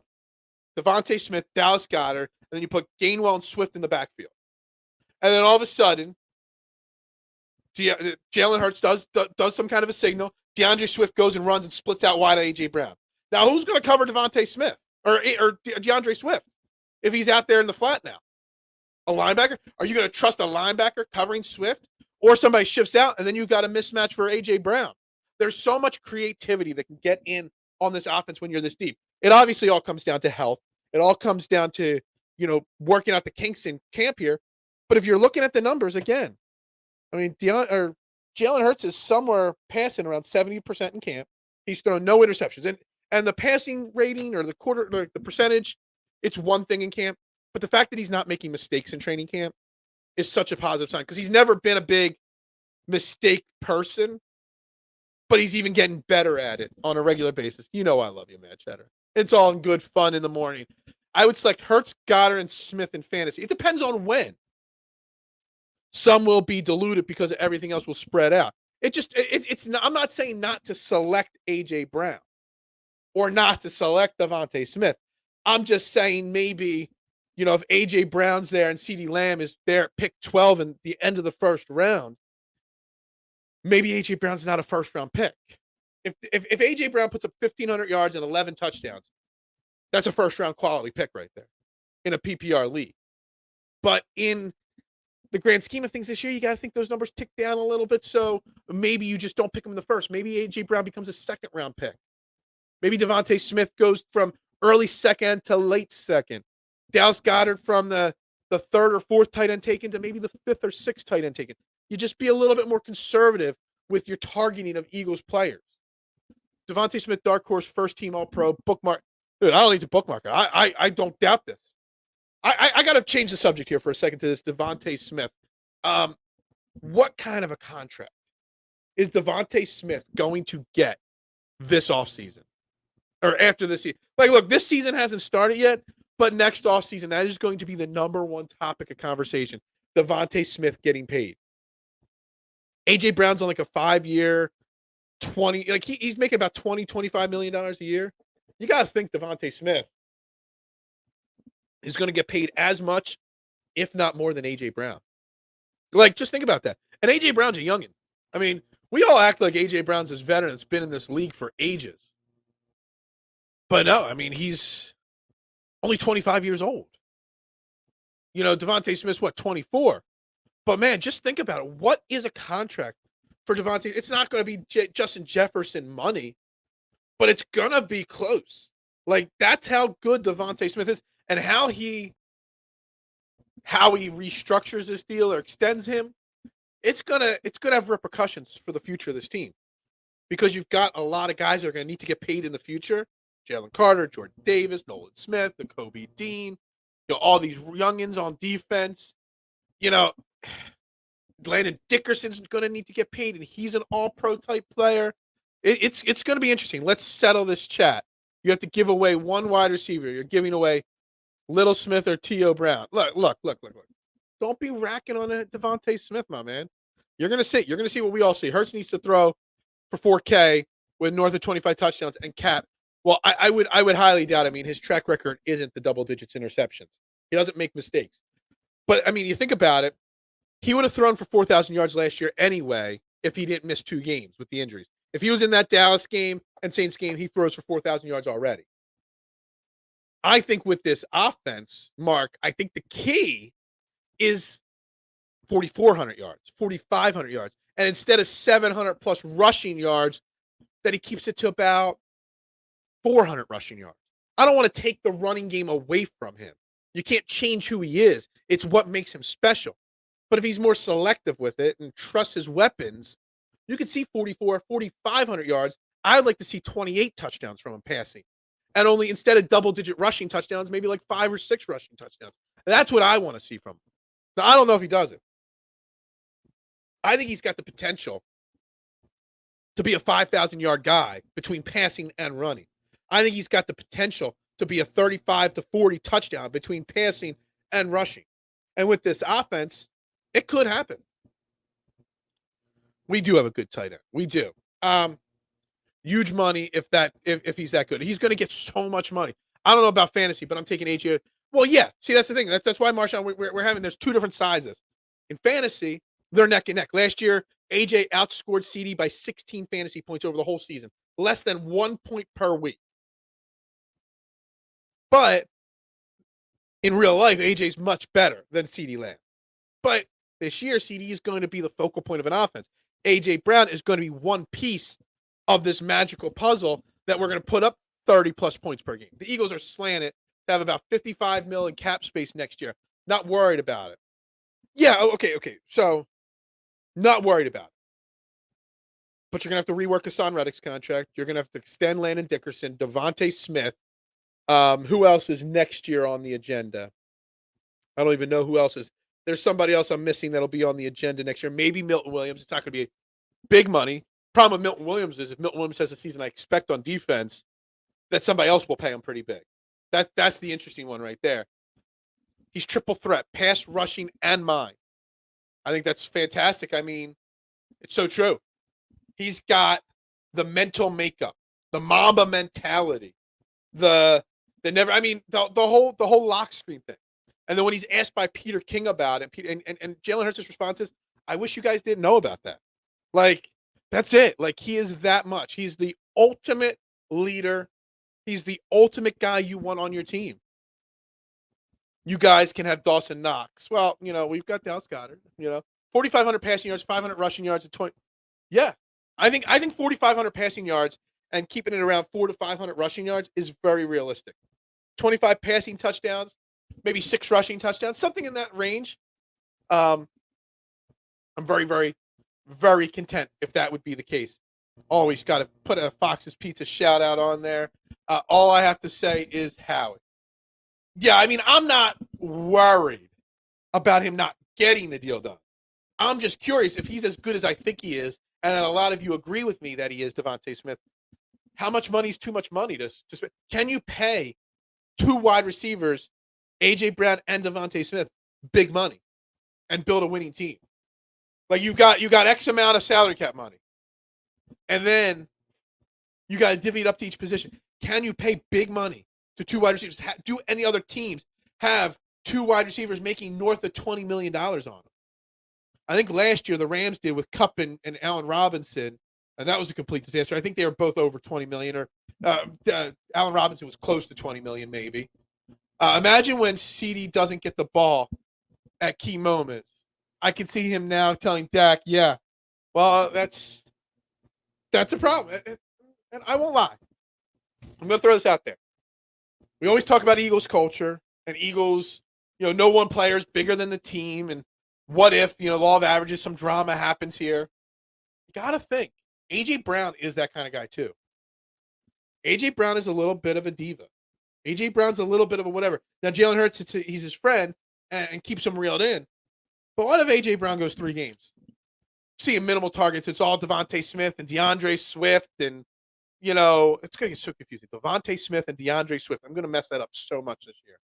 Devontae Smith, Dallas Goedert, and then you put Gainwell and Swift in the backfield, and then all of a sudden, Jalen Hurts does some kind of a signal. DeAndre Swift goes and runs and splits out wide at AJ Brown. Now, who's going to cover Devontae Smith or DeAndre Swift if he's out there in the flat now? A linebacker? Are you going to trust a linebacker covering Swift, or somebody shifts out and then you got a mismatch for AJ Brown? There's so much creativity that can get in on this offense when you're this deep. It obviously all comes down to health. It all comes down to working out the kinks in camp here. But if you're looking at the numbers again, I mean, Jalen Hurts is somewhere passing around 70% in camp. He's thrown no interceptions, and the passing rating or the percentage, it's one thing in camp. But the fact that he's not making mistakes in training camp is such a positive sign, because he's never been a big mistake person, but he's even getting better at it on a regular basis. I love you, man, Cheddar. It's all in good fun in the morning. I would select Hurts, Goddard, and Smith in fantasy. It depends on when. Some will be diluted because everything else will spread out. It's not, I'm not saying not to select AJ Brown or not to select Devontae Smith. I'm just saying maybe, if AJ Brown's there and CeeDee Lamb is there at pick 12 in the end of the first round, maybe AJ Brown's not a first round pick. If AJ Brown puts up 1,500 yards and 11 touchdowns, that's a first round quality pick right there in a PPR league. But in the grand scheme of things this year, you got to think those numbers tick down a little bit. So maybe you just don't pick him in the first. Maybe AJ Brown becomes a second round pick. Maybe Devontae Smith goes from early second to late second. Dallas Goedert from the third or fourth tight end taken to maybe the fifth or sixth tight end taken. You just be a little bit more conservative with your targeting of Eagles players. Devontae Smith, dark horse, first team All-Pro, bookmark. Dude, I don't need to bookmark it. I don't doubt this. I got to change the subject here for a second to this Devontae Smith. What kind of a contract is Devontae Smith going to get this offseason? Or after this season? Like, look, this season hasn't started yet, but next offseason, that is going to be the number one topic of conversation. Devontae Smith getting paid. A.J. Brown's on like a 5-year, 20, like he's making about $20-25 million a year. You got to think Devontae Smith is going to get paid as much, if not more, than A.J. Brown. Like, just think about that. And A.J. Brown's a youngin'. I mean, we all act like A.J. Brown's this veteran that's been in this league for ages. But no, I mean, he's only 25 years old. You know, Devontae Smith's, what, 24? But, man, just think about it. What is a contract for Devontae? It's not going to be Justin Jefferson money, but it's going to be close. Like, that's how good Devontae Smith is, and how he restructures this deal or extends him. It's gonna have repercussions for the future of this team, because you've got a lot of guys that are going to need to get paid in the future. Jalen Carter, Jordan Davis, Nolan Smith, Nakobe Dean, all these youngins on defense. Landon Dickerson's going to need to get paid, and he's an all-pro type player. It's going to be interesting. Let's settle this chat. You have to give away one wide receiver. You're giving away Little Smith or T.O. Brown. Look. Don't be racking on a Devontae Smith, my man. You're going to see. You're going to see what we all see. Hurts needs to throw for 4K with north of 25 touchdowns, and Cap. Well, I would highly doubt. I mean, his track record isn't the double digits interceptions. He doesn't make mistakes. But, I mean, you think about it, he would have thrown for 4,000 yards last year anyway if he didn't miss 2 games with the injuries. If he was in that Dallas game and Saints game, he throws for 4,000 yards already. I think with this offense, Mark, I think the key is 4,400 yards, 4,500 yards. And instead of 700 plus rushing yards, that he keeps it to about 400 rushing yards. I don't want to take the running game away from him. You can't change who he is. It's what makes him special. But if he's more selective with it and trusts his weapons, you could see 4,500 yards. I would like to see 28 touchdowns from him passing. And only, instead of double-digit rushing touchdowns, maybe like 5 or 6 rushing touchdowns. That's what I want to see from him. Now, I don't know if he does it. I think he's got the potential to be a 5,000-yard guy between passing and running. I think he's got the potential to be a 35 to 40 touchdown between passing and rushing. And with this offense, it could happen. We do have a good tight end. We do. Huge money if he's that good. He's going to get so much money. I don't know about fantasy, but I'm taking AJ. Well, yeah. See, that's the thing. That's why, Marshawn, we're having, there's 2 different sizes. In fantasy, they're neck and neck. Last year, AJ outscored CeeDee by 16 fantasy points over the whole season. Less than 1 point per week. But in real life, AJ's much better than CeeDee Lamb. But this year, CeeDee is going to be the focal point of an offense. AJ Brown is going to be one piece of this magical puzzle that we're going to put up 30-plus points per game. The Eagles are slanted to have about $55 million in cap space next year. Not worried about it. Yeah, okay. So, not worried about it. But you're going to have to rework Hassan Reddick's contract. You're going to have to extend Landon Dickerson, Devontae Smith. Who else is next year on the agenda? I don't even know who else is. There's somebody else I'm missing that'll be on the agenda next year. Maybe Milton Williams. It's not going to be big money. Problem with Milton Williams is if Milton Williams has a season I expect on defense, that somebody else will pay him pretty big. That's the interesting one right there. He's triple threat, pass, rushing, and mine. I think that's fantastic. I mean, it's so true. He's got the mental makeup, the Mamba mentality, the whole lock screen thing. And then when he's asked by Peter King about it, and Jalen Hurts' response is, I wish you guys didn't know about that. Like, that's it. Like, he is that much. He's the ultimate leader. He's the ultimate guy you want on your team. You guys can have Dawson Knox. Well, we've got Dallas Goedert, 4,500 passing yards, 500 rushing yards, and 20. Yeah. I think 4,500 passing yards and keeping it around 400 to 500 rushing yards is very realistic. 25 passing touchdowns, maybe 6 rushing touchdowns, something in that range. I'm very, very, very content if that would be the case. Always got to put a Fox's Pizza shout out on there. All I have to say is Howie. Yeah, I mean, I'm not worried about him not getting the deal done. I'm just curious if he's as good as I think he is, and a lot of you agree with me that he is Devontae Smith. How much money is too much money to spend? Can you pay two wide receivers, A.J. Brown and Devontae Smith, big money and build a winning team? Like you got X amount of salary cap money, and then you got to divvy it up to each position. Can you pay big money to two wide receivers? Do any other teams have two wide receivers making north of $20 million on them? I think last year the Rams did with Kupp and Allen Robinson, and that was a complete disaster. I think they were both over 20 million, or Allen Robinson was close to 20 million, maybe. Imagine when CeeDee doesn't get the ball at key moments. I can see him now telling Dak, "Yeah, well, that's a problem." And I won't lie. I'm going to throw this out there. We always talk about Eagles culture and Eagles, no one player is bigger than the team, and what if, law of averages, some drama happens here. You got to think. A.J. Brown is that kind of guy too. A.J. Brown is a little bit of a diva. A.J. Brown's a little bit of a whatever. Now, Jalen Hurts, he's his friend and keeps him reeled in. But what if A.J. Brown goes 3 games? Seeing minimal targets, it's all Devontae Smith and DeAndre Swift, and, it's going to get so confusing. Devontae Smith and DeAndre Swift. I'm going to mess that up so much this year.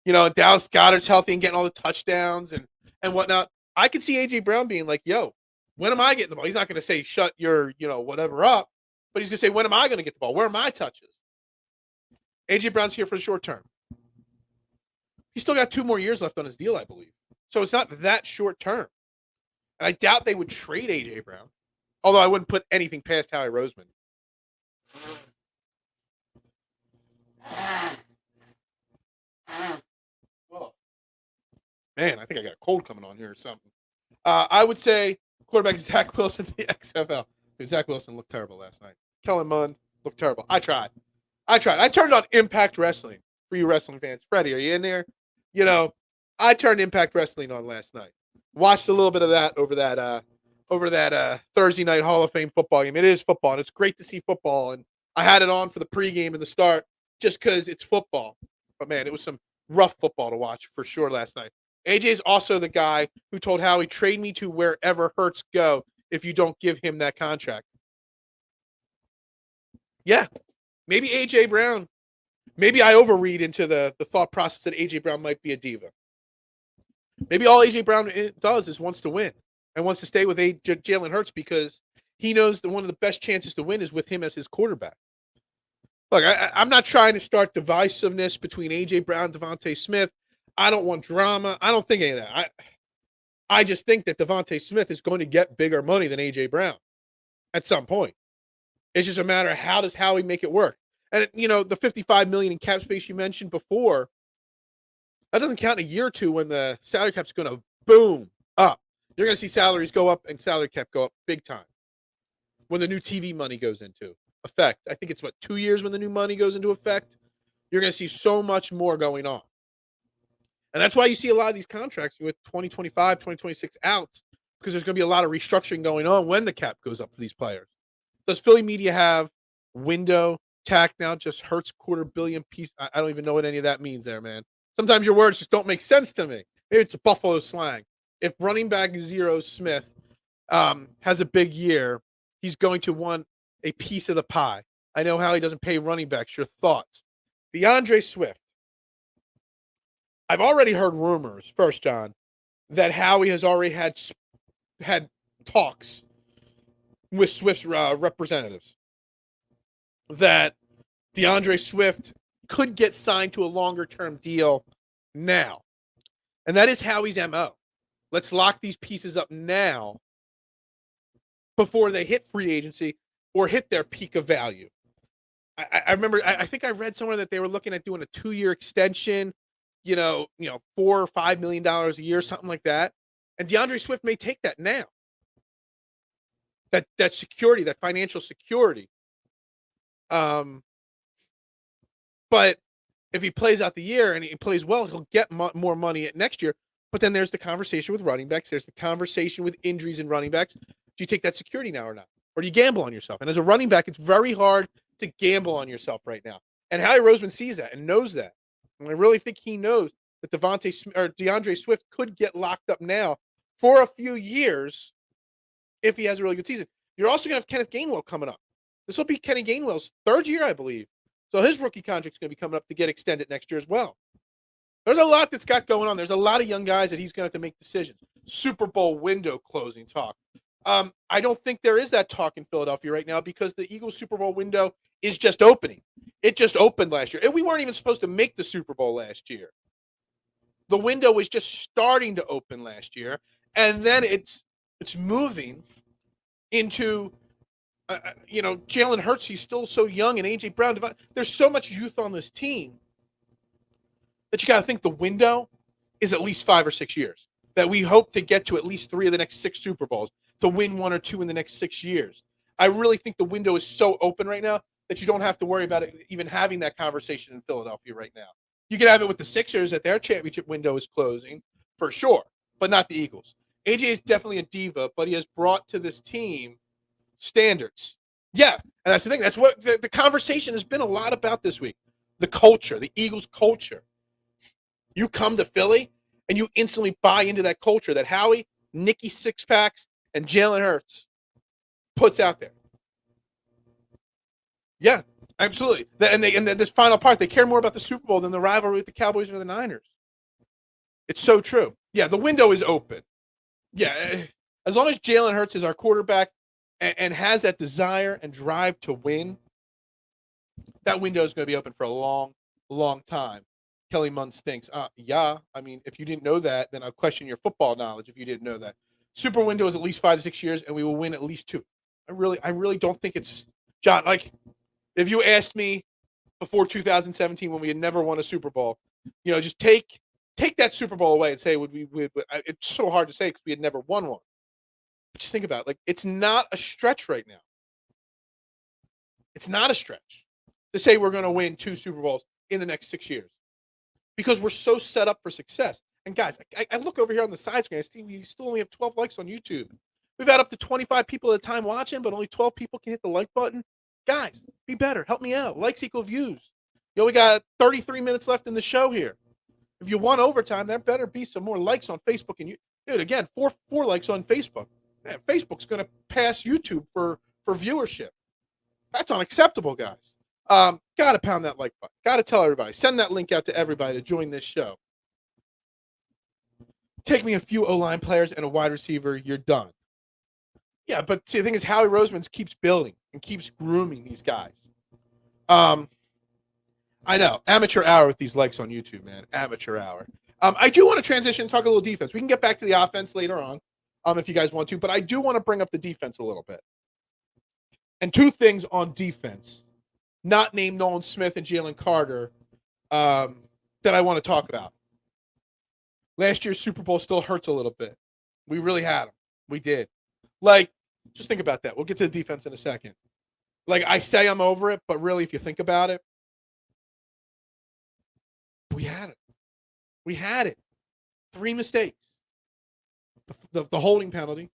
And Dallas Goedert's healthy and getting all the touchdowns and whatnot. I could see A.J. Brown being like, yo, when am I getting the ball? He's not going to say shut your, whatever up, but he's going to say, when am I going to get the ball? Where are my touches? A.J. Brown's here for the short term. He's still got 2 more years left on his deal, I believe. So it's not that short term. And I doubt they would trade A.J. Brown, although I wouldn't put anything past Howie Roseman. Man, I think I got a cold coming on here or something. I would say quarterback Zach Wilson to the XFL. Dude, Zach Wilson looked terrible last night. Kellen Mond looked terrible. I tried. I turned on Impact Wrestling for you wrestling fans. Freddie, are you in there? I turned Impact Wrestling on last night. Watched a little bit of that over that Thursday night Hall of Fame football game. It is football, and it's great to see football. And I had it on for the pregame and the start just because it's football. But, man, it was some rough football to watch for sure last night. AJ's also the guy who told Howie, trade me to wherever Hurts go if you don't give him that contract. Yeah, maybe A.J. Brown. Maybe I overread into the thought process that A.J. Brown might be a diva. Maybe all A.J. Brown does is wants to win and wants to stay with Jalen Hurts because he knows that one of the best chances to win is with him as his quarterback. Look, I'm not trying to start divisiveness between A.J. Brown and Devontae Smith. I don't want drama. I don't think any of that. I just think that Devontae Smith is going to get bigger money than A.J. Brown at some point. It's just a matter of how does Howie make it work. And, the $55 million in cap space you mentioned before, that doesn't count in a year or two when the salary cap's going to boom up. You're going to see salaries go up and salary cap go up big time when the new TV money goes into effect. I think it's, 2 years when the new money goes into effect? You're going to see so much more going on. And that's why you see a lot of these contracts with 2025, 2026 out, because there's going to be a lot of restructuring going on when the cap goes up for these players. Does Philly media have window tack now just Hurts $250 million piece? I don't even know what any of that means there, man. Sometimes your words just don't make sense to me. Maybe it's a Buffalo slang. If running back Zero Smith has a big year, he's going to want a piece of the pie. I know how he doesn't pay running backs. Your thoughts? DeAndre Swift. I've already heard rumors, first, John, that Howie has already had talks with Swift's representatives that DeAndre Swift could get signed to a longer-term deal now. And that is Howie's MO. Let's lock these pieces up now before they hit free agency or hit their peak of value. I remember, I think I read somewhere that they were looking at doing a 2-year extension, $4 or $5 million a year, something like that. And DeAndre Swift may take that now. That security, that financial security. But if he plays out the year and he plays well, he'll get more money next year. But then there's the conversation with running backs. There's the conversation with injuries in running backs. Do you take that security now or not? Or do you gamble on yourself? And as a running back, it's very hard to gamble on yourself right now. And Howie Roseman sees that and knows that. And I really think he knows that DeAndre Swift could get locked up now for a few years if he has a really good season. You're also going to have Kenneth Gainwell coming up. This will be Kenny Gainwell's third year, I believe. So his rookie contract's going to be coming up to get extended next year as well. There's a lot that's got going on. There's a lot of young guys that he's going to have to make decisions. Super Bowl window closing talk. I don't think there is that talk in Philadelphia right now because the Eagles Super Bowl window is just opening. It just opened last year. And we weren't even supposed to make the Super Bowl last year. The window was just starting to open last year. And then it's moving into, Jalen Hurts. He's still so young, and A.J. Brown. There's so much youth on this team that you got to think the window is at least 5 or 6 years. That we hope to get to at least 3 of the next 6 Super Bowls, to win 1 or 2 in the next 6 years. I really think the window is so open right now that you don't have to worry about it even having that conversation in Philadelphia right now. You can have it with the Sixers that their championship window is closing, for sure, but not the Eagles. AJ is definitely a diva, but he has brought to this team standards. Yeah, and that's the thing. That's what the conversation has been a lot about this week. The culture, the Eagles culture. You come to Philly, and you instantly buy into that culture that Howie, Nicky Sixpacks, and Jalen Hurts puts out there. Yeah, absolutely. And then this final part, they care more about the Super Bowl than the rivalry with the Cowboys or the Niners. It's so true. Yeah, the window is open. Yeah, as long as Jalen Hurts is our quarterback and has that desire and drive to win, that window is going to be open for a long, long time. Kelly Mund stinks. Yeah, I mean, if you didn't know that, then I'll question your football knowledge if you didn't know that. Super window is at least 5 to 6 years, and we will win at least 2. I really don't think it's John. Like, if you asked me before 2017 when we had never won a Super Bowl, just take that Super Bowl away and say it's so hard to say because we had never won one. But just think about it. Like, it's not a stretch right now. It's not a stretch to say we're going to win 2 Super Bowls in the next 6 years because we're so set up for success. And guys, I look over here on the side screen. I see we still only have 12 likes on YouTube. We've had up to 25 people at a time watching, but only 12 people can hit the like button. Guys, be better. Help me out. Likes equal views. We got 33 minutes left in the show here. If you want overtime, there better be some more likes on Facebook. And dude, again, four likes on Facebook. Man, Facebook's going to pass YouTube for viewership. That's unacceptable, guys. Got to pound that like button. Got to tell everybody. Send that link out to everybody to join this show. Take me a few O-line players and a wide receiver, you're done. Yeah, but see, the thing is, Howie Roseman keeps building and keeps grooming these guys. I know, amateur hour with these likes on YouTube, man. Amateur hour. I do want to transition and talk a little defense. We can get back to the offense later on, if you guys want to, but I do want to bring up the defense a little bit. And 2 things on defense, not named Nolan Smith and Jalen Carter, that I want to talk about. Last year's Super Bowl still hurts a little bit. We really had them. We did. Like, just think about that. We'll get to the defense in a second. Like, I say I'm over it, but really, if you think about it, we had it. We had it. 3 mistakes. The holding penalty,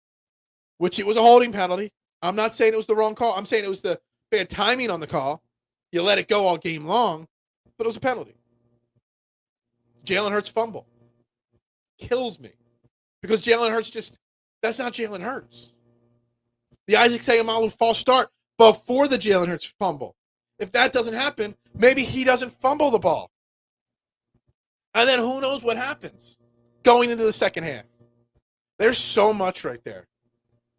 which it was a holding penalty. I'm not saying it was the wrong call. I'm saying it was the bad timing on the call. You let it go all game long, but it was a penalty. Jalen Hurts fumble. Kills me. Because Jalen Hurts that's not Jalen Hurts. The Isaac Seumalo false start before the Jalen Hurts fumble. If that doesn't happen, maybe he doesn't fumble the ball. And then who knows what happens going into the second half. There's so much right there.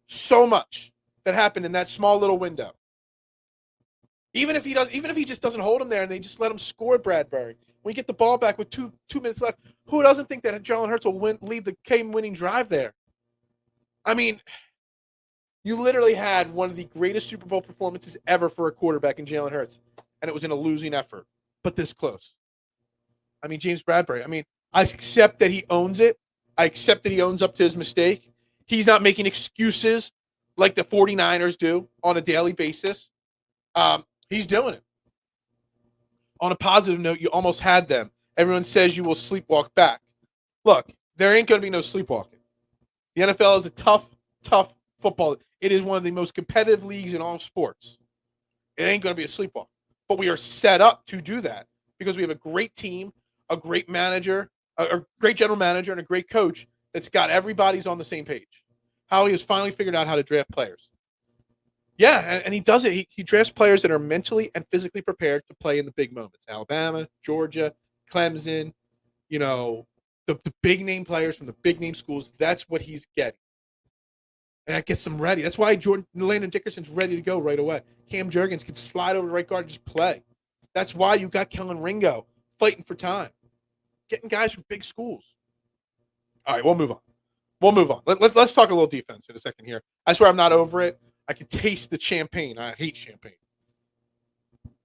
So much that happened in that small little window. Even if he just doesn't hold him there and they just let him score Bradbury. When you get the ball back with two minutes left, who doesn't think that Jalen Hurts will lead the game-winning drive there? I mean, you literally had one of the greatest Super Bowl performances ever for a quarterback in Jalen Hurts, and it was in a losing effort, but this close. I mean, James Bradbury, I accept that he owns it. I accept that he owns up to his mistake. He's not making excuses like the 49ers do on a daily basis. He's doing it. On a positive note, you almost had them. Everyone says you will sleepwalk back. Look, there ain't going to be no sleepwalking. The NFL is a tough football. It is one of the most competitive leagues in all sports. It ain't going to be a sleepwalk. But we are set up to do that because we have a great team, a great manager, a great general manager, and a great coach that's got everybody's on the same page. Howie has finally figured out how to draft players. Yeah, and he does it. He drafts players that are mentally and physically prepared to play in the big moments. Alabama, Georgia, Clemson, the big name players from the big name schools. That's what he's getting. And that gets them ready. That's why Landon Dickerson's ready to go right away. Cam Jurgens can slide over to right guard and just play. That's why you got Kellen Ringo fighting for time. Getting guys from big schools. All right, we'll move on. Let's talk a little defense in a second here. I swear I'm not over it. I can taste the champagne. I hate champagne.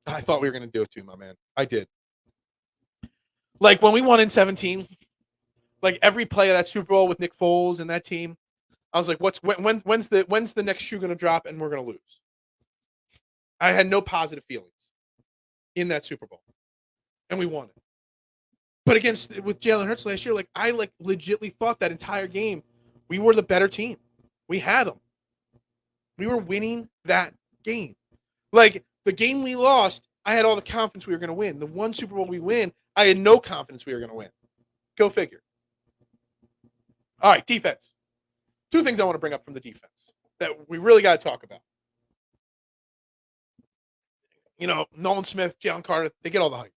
I thought we were going to do it too, my man. I did. Like when we won in 17, like every play of that Super Bowl with Nick Foles and that team, I was like, when's the next shoe going to drop and we're going to lose? I had no positive feelings in that Super Bowl, and we won it. But with Jalen Hurts last year, I legitimately thought that entire game we were the better team. We had them. We were winning that game. Like the game we lost, I had all the confidence we were going to win. The one Super Bowl we win, I had no confidence we were going to win. Go figure. All right, defense. Two things I want to bring up from the defense that we really got to talk about. Nolan Smith, Jalen Carter, they get all the hype.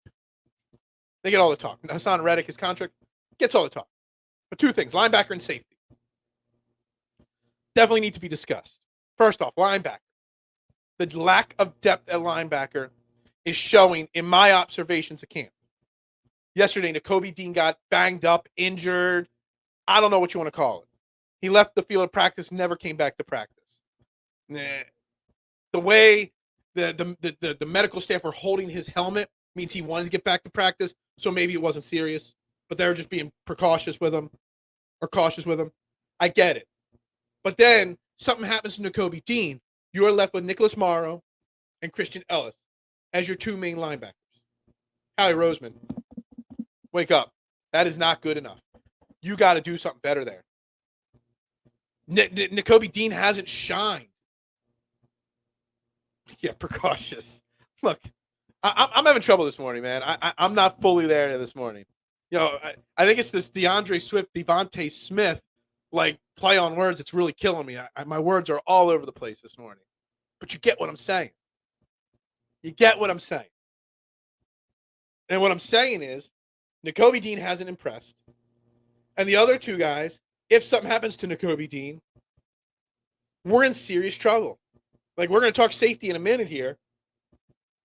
They get all the talk. Hassan Reddick, his contract, gets all the talk. But two things, linebacker and safety. Definitely need to be discussed. First off, linebacker. The lack of depth at linebacker is showing in my observations of camp. Yesterday, Nakobe Dean got banged up, injured. I don't know what you want to call it. He left the field of practice, never came back to practice. The way the medical staff were holding his helmet means he wanted to get back to practice, so maybe it wasn't serious, but they were just being cautious with him. I get it. But then something happens to Nakobe Dean. You are left with Nicholas Morrow and Christian Ellis as your two main linebackers. Howie Roseman, wake up. That is not good enough. You got to do something better there. Nakobe Dean hasn't shined. Yeah, precautious. Look, I'm having trouble this morning, man. I'm not fully there this morning. I think it's this Devontae Smith, play on words. It's really killing me. My words are all over the place this morning. But you get what I'm saying. And what I'm saying is, Nakobe Dean hasn't impressed. And the other two guys, if something happens to Nakobe Dean, we're in serious trouble. We're going to talk safety in a minute here,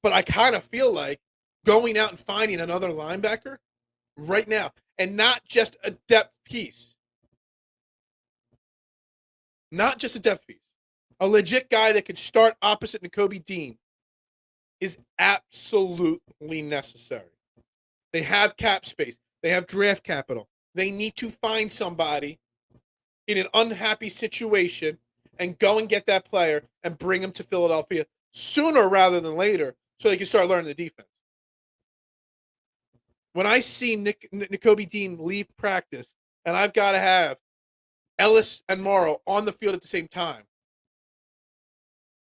but I kind of feel like going out and finding another linebacker right now, and not just a depth piece. A legit guy that could start opposite Nakobe Dean is absolutely necessary. They have cap space. They have draft capital. They need to find somebody in an unhappy situation and go and get that player and bring him to Philadelphia sooner rather than later so they can start learning the defense. When I see Nakobe Dean leave practice and I've got to have Ellis and Morrow on the field at the same time,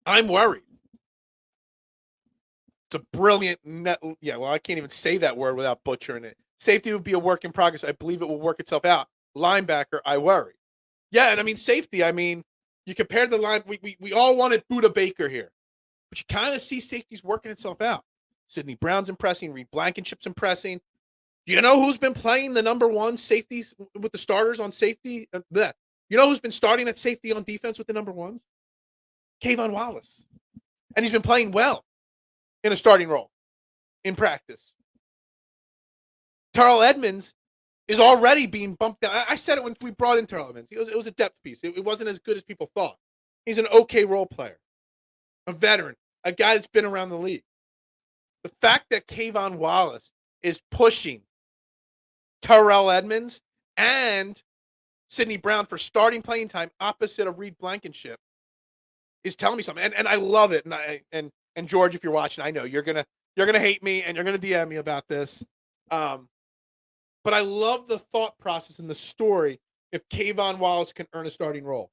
I'm worried. It's a brilliant I can't even say that word without butchering it. Safety would be a work in progress. I believe it will work itself out. Linebacker, I worry. Yeah, and safety, you compare the line, we all wanted Budda Baker here. But you kind of see safety's working itself out. Sidney Brown's impressing, Reed Blankenship's impressing. Do you know who's been playing the number one safeties with the starters on safety? You know who's been starting at safety on defense with the number ones? Kayvon Wallace. And he's been playing well in a starting role in practice. Terrell Edmunds is already being bumped down. I said it when we brought in Terrell Edmunds. It was a depth piece. It wasn't as good as people thought. He's an okay role player, a veteran, a guy that's been around the league. The fact that Kayvon Wallace is pushing Terrell Edmunds and Sidney Brown for starting playing time opposite of Reed Blankenship is telling me something. And I love it. And George, if you're watching, I know you're gonna hate me and you're gonna DM me about this. But I love the thought process and the story if Kayvon Wallace can earn a starting role.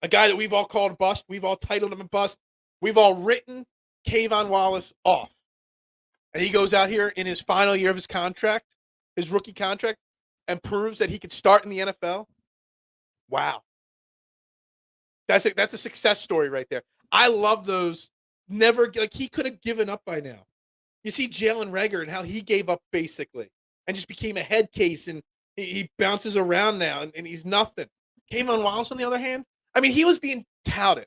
A guy that we've all called bust, we've all titled him a bust, we've all written Kayvon Wallace off. And he goes out here in his final year of his contract, his rookie contract, and proves that he could start in the NFL. Wow. That's a success story right there. I love those. Never like he could have given up by now. You see Jalen Reagor and how he gave up basically and just became a head case and he bounces around now and he's nothing. Kayvon Wallace, on the other hand, I mean, he was being touted.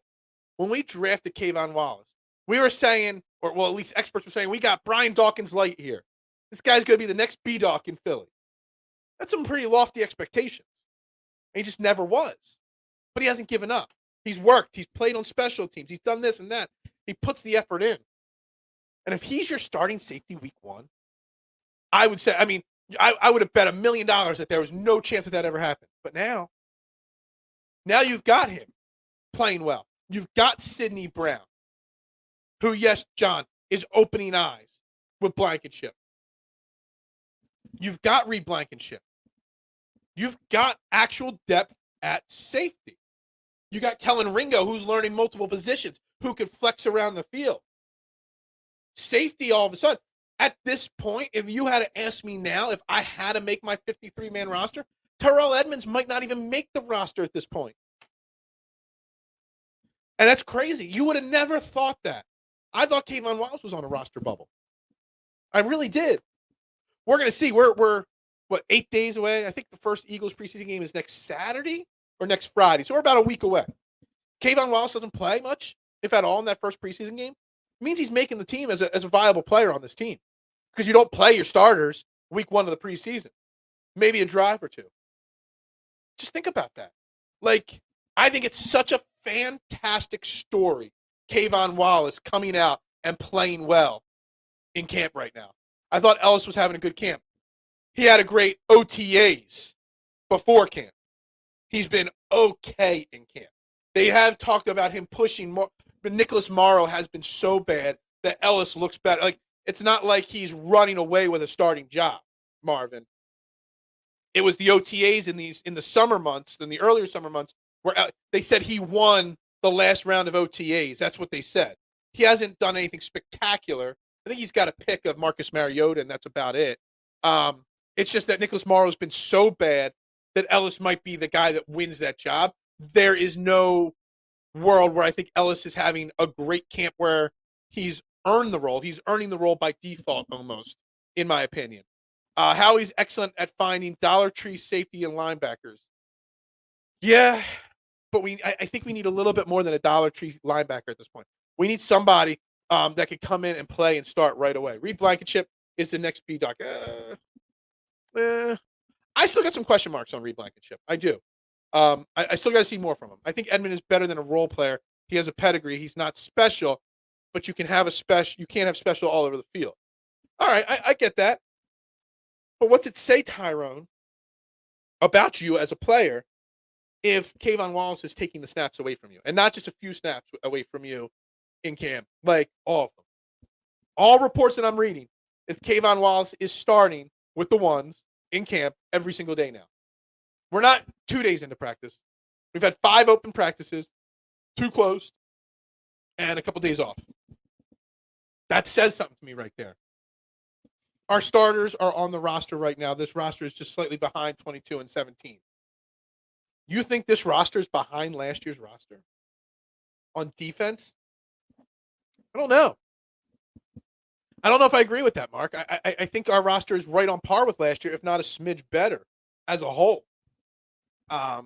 When we drafted Kayvon Wallace, we were saying, or well, at least experts were saying, we got Brian Dawkins Light here. This guy's going to be the next B-Doc in Philly. That's some pretty lofty expectations. And he just never was. But he hasn't given up. He's worked. He's played on special teams. He's done this and that. He puts the effort in. And if he's your starting safety week 1, I would say, I mean, I would have bet $1 million that there was no chance that ever happened. But now you've got him playing well. You've got Sidney Brown, who, yes, John, is opening eyes with Blankenship. You've got Reed Blankenship. You've got actual depth at safety. You got Kellen Ringo, who's learning multiple positions, who could flex around the field. Safety, all of a sudden. At this point, if you had to ask me now if I had to make my 53-man roster, Terrell Edmunds might not even make the roster at this point. And that's crazy. You would have never thought that. I thought Kayvon Wallace was on a roster bubble. I really did. We're going to see. We're 8 days away? I think the first Eagles preseason game is next Saturday or next Friday. So we're about a week away. Kayvon Wallace doesn't play much, if at all, in that first preseason game. It means he's making the team as a viable player on this team. Because you don't play your starters week 1 of the preseason. Maybe a drive or two. Just think about that. Like, I think it's such a fantastic story, Kayvon Wallace coming out and playing well in camp right now. I thought Ellis was having a good camp. He had a great OTAs before camp. He's been okay in camp. They have talked about him pushing more, but Nicholas Morrow has been so bad that Ellis looks better. Like, it's not like he's running away with a starting job, Marvin. It was the OTAs in the summer months, in the earlier summer months, where they said he won the last round of OTAs. That's what they said. He hasn't done anything spectacular. I think he's got a pick of Marcus Mariota, and that's about it. It's just that Nicholas Morrow has been so bad that Ellis might be the guy that wins that job. There is no world where I think Ellis is having a great camp where he's earned the role. He's earning the role by default almost, in my opinion. Howie's excellent at finding Dollar Tree safety and linebackers. Yeah, but I think we need a little bit more than a Dollar Tree linebacker at this point. We need somebody that could come in and play and start right away. Reed Blankenship is the next B-Doc. I still got some question marks on Reed Blankenship. I do. I still got to see more from him. I think Edmund is better than a role player. He has a pedigree. He's not special, but you can have a special. You can't have special all over the field. All right, I get that. But what's it say, Tyrone, about you as a player if Kayvon Wallace is taking the snaps away from you, and not just a few snaps away from you in camp, like all of them? All reports that I'm reading is Kayvon Wallace is starting with the ones in camp every single day now. We're not 2 days into practice. We've had 5 open practices, 2 closed, and a couple days off. That says something to me right there. Our starters are on the roster right now. This roster is just slightly behind 22 and 17. You think this roster is behind last year's roster on defense? I don't know. I don't know if I agree with that, Mark. I think our roster is right on par with last year, if not a smidge better as a whole. I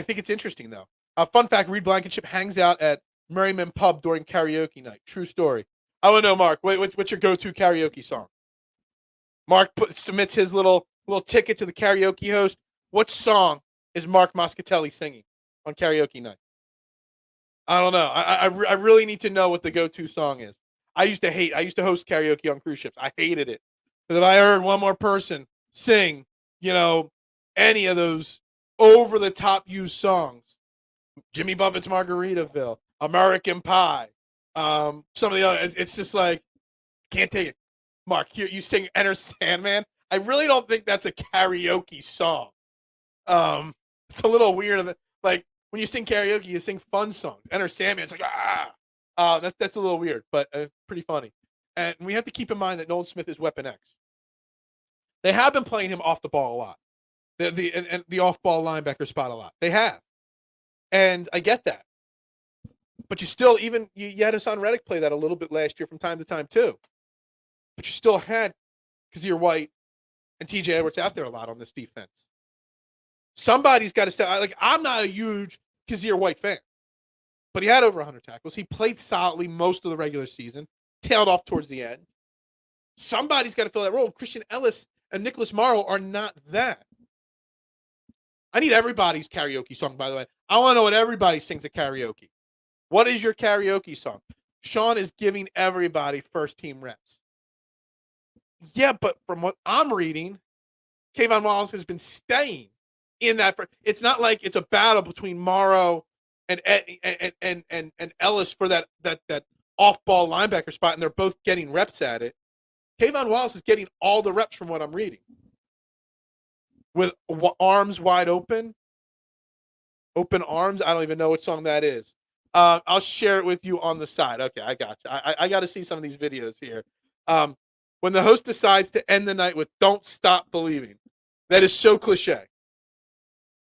think it's interesting, though. Fun fact, Reed Blankenship hangs out at Merriman Pub during karaoke night. True story. I want to know, Mark, what's your go-to karaoke song? Mark submits his little ticket to the karaoke host. What song is Mark Moscatelli singing on karaoke night? I don't know. I really need to know what the go-to song is. I used to host karaoke on cruise ships. I hated it. Because if I heard one more person sing, any of those over-the-top used songs, Jimmy Buffett's Margaritaville, American Pie, some of the other, it's just like, can't take it. Mark, you sing Enter Sandman? I really don't think that's a karaoke song. It's a little weird. Like, when you sing karaoke, you sing fun songs. Enter Sandman, it's like, that's a little weird, but pretty funny. And we have to keep in mind that Nolan Smith is Weapon X. They have been playing him off the ball a lot. The off-ball linebacker spot a lot. They have. And I get that. But you still, even you had Hassan Reddick play that a little bit last year from time to time too. But you still had Kazir White and TJ Edwards out there a lot on this defense. Somebody's got to step. Like, I'm not a huge Kazir White fan, but he had over 100 tackles. He played solidly most of the regular season, tailed off towards the end. Somebody's got to fill that role. Christian Ellis and Nicholas Morrow are not that. I need everybody's karaoke song, by the way. I want to know what everybody sings at karaoke. What is your karaoke song? Sean is giving everybody first team reps. Yeah, but from what I'm reading, Kayvon Wallace has been staying in that. It's not like it's a battle between Morrow and Ellis for that off-ball linebacker spot, and they're both getting reps at it. Kayvon Wallace is getting all the reps from what I'm reading. With arms wide open arms. I don't even know what song that is. I'll share it with you on the side. Okay, I got you. I got to see some of these videos here. When the host decides to end the night with "Don't Stop Believing," that is so cliche.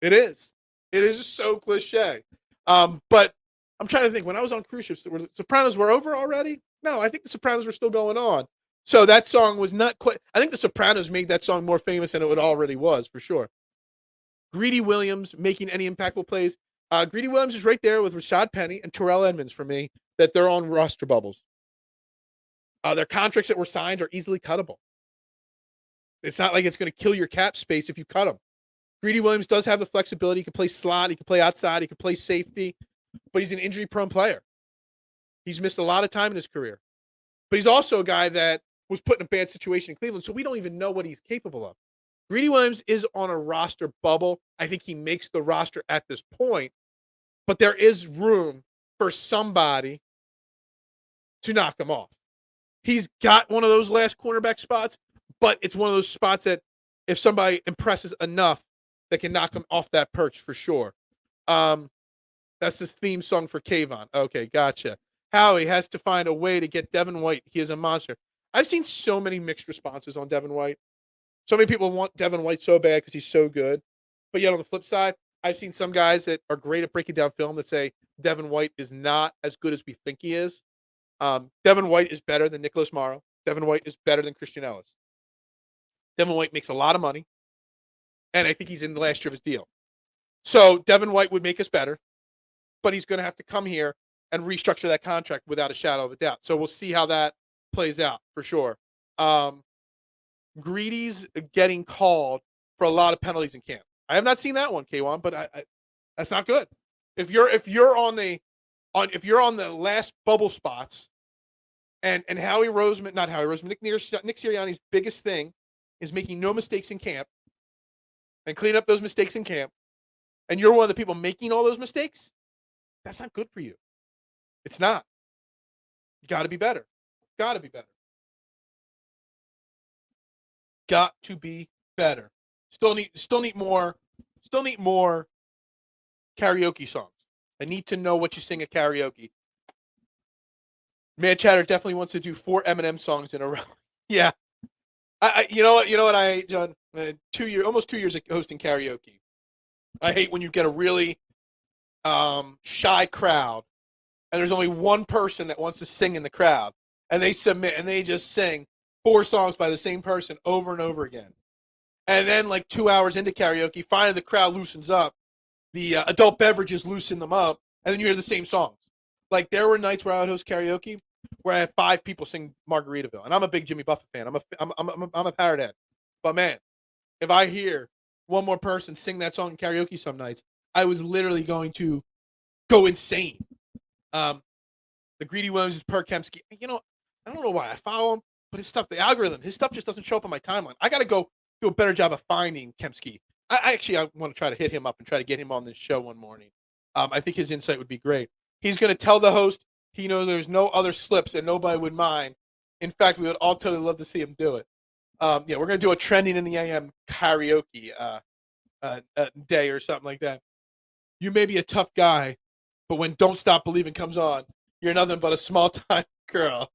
It is. It is so cliche. But I'm trying to think. When I was on cruise ships, the Sopranos were over already? No, I think the Sopranos were still going on. So that song was not quite. I think the Sopranos made that song more famous than it already was, for sure. Greedy Williams making any impactful plays. Greedy Williams is right there with Rashad Penny and Terrell Edmunds for me, that they're on roster bubbles. Their contracts that were signed are easily cuttable. It's not like it's going to kill your cap space if you cut them. Greedy Williams does have the flexibility. He can play slot. He can play outside. He can play safety. But he's an injury-prone player. He's missed a lot of time in his career. But he's also a guy that was put in a bad situation in Cleveland, so we don't even know what he's capable of. Greedy Williams is on a roster bubble. I think he makes the roster at this point. But there is room for somebody to knock him off. He's got one of those last cornerback spots, but it's one of those spots that if somebody impresses enough, they can knock him off that perch for sure. That's the theme song for Kayvon. Okay, gotcha. Howie has to find a way to get Devin White. He is a monster. I've seen so many mixed responses on Devin White. So many people want Devin White so bad because he's so good. But yet on the flip side, I've seen some guys that are great at breaking down film that say Devin White is not as good as we think he is. Devin White is better than Nicholas Morrow. Devin White is better than Christian Ellis. Devin White makes a lot of money, and I think he's in the last year of his deal. So Devin White would make us better, but he's going to have to come here and restructure that contract without a shadow of a doubt. So we'll see how that plays out for sure. Greedy's getting called for a lot of penalties in camp. I have not seen that one, K1, but I that's not good. If you're on the last bubble spots, and Nick Sirianni's biggest thing is making no mistakes in camp and clean up those mistakes in camp, and you're one of the people making all those mistakes, that's not good for you. It's not. You got to be better. Got to be better. Got to be better. Still need more karaoke songs. I need to know what you sing at karaoke. Man Chatter definitely wants to do 4 Eminem songs in a row. Yeah. You know what I hate, John? Almost 2 years of hosting karaoke. I hate when you get a really shy crowd and there's only one person that wants to sing in the crowd, and they submit and they just sing 4 songs by the same person over and over again. And then, like 2 hours into karaoke, finally the crowd loosens up. The adult beverages loosen them up, and then you hear the same songs. Like, there were nights where I would host karaoke where I had 5 people sing Margaritaville, and I'm a big Jimmy Buffett fan. I'm a parrot head. But man, if I hear one more person sing that song in karaoke some nights, I was literally going to go insane. The Greedy Williams is Per Kemsky. You know, I don't know why I follow him, but his stuff just doesn't show up on my timeline. I got to go do a better job of finding Kemsky. I want to try to hit him up and try to get him on this show one morning. I think his insight would be great. He's going to tell the host he knows there's no other slips and nobody would mind. In fact, we would all totally love to see him do it. We're going to do a trending in the AM karaoke day or something like that. You may be a tough guy, but when Don't Stop Believing comes on, you're nothing but a small-time girl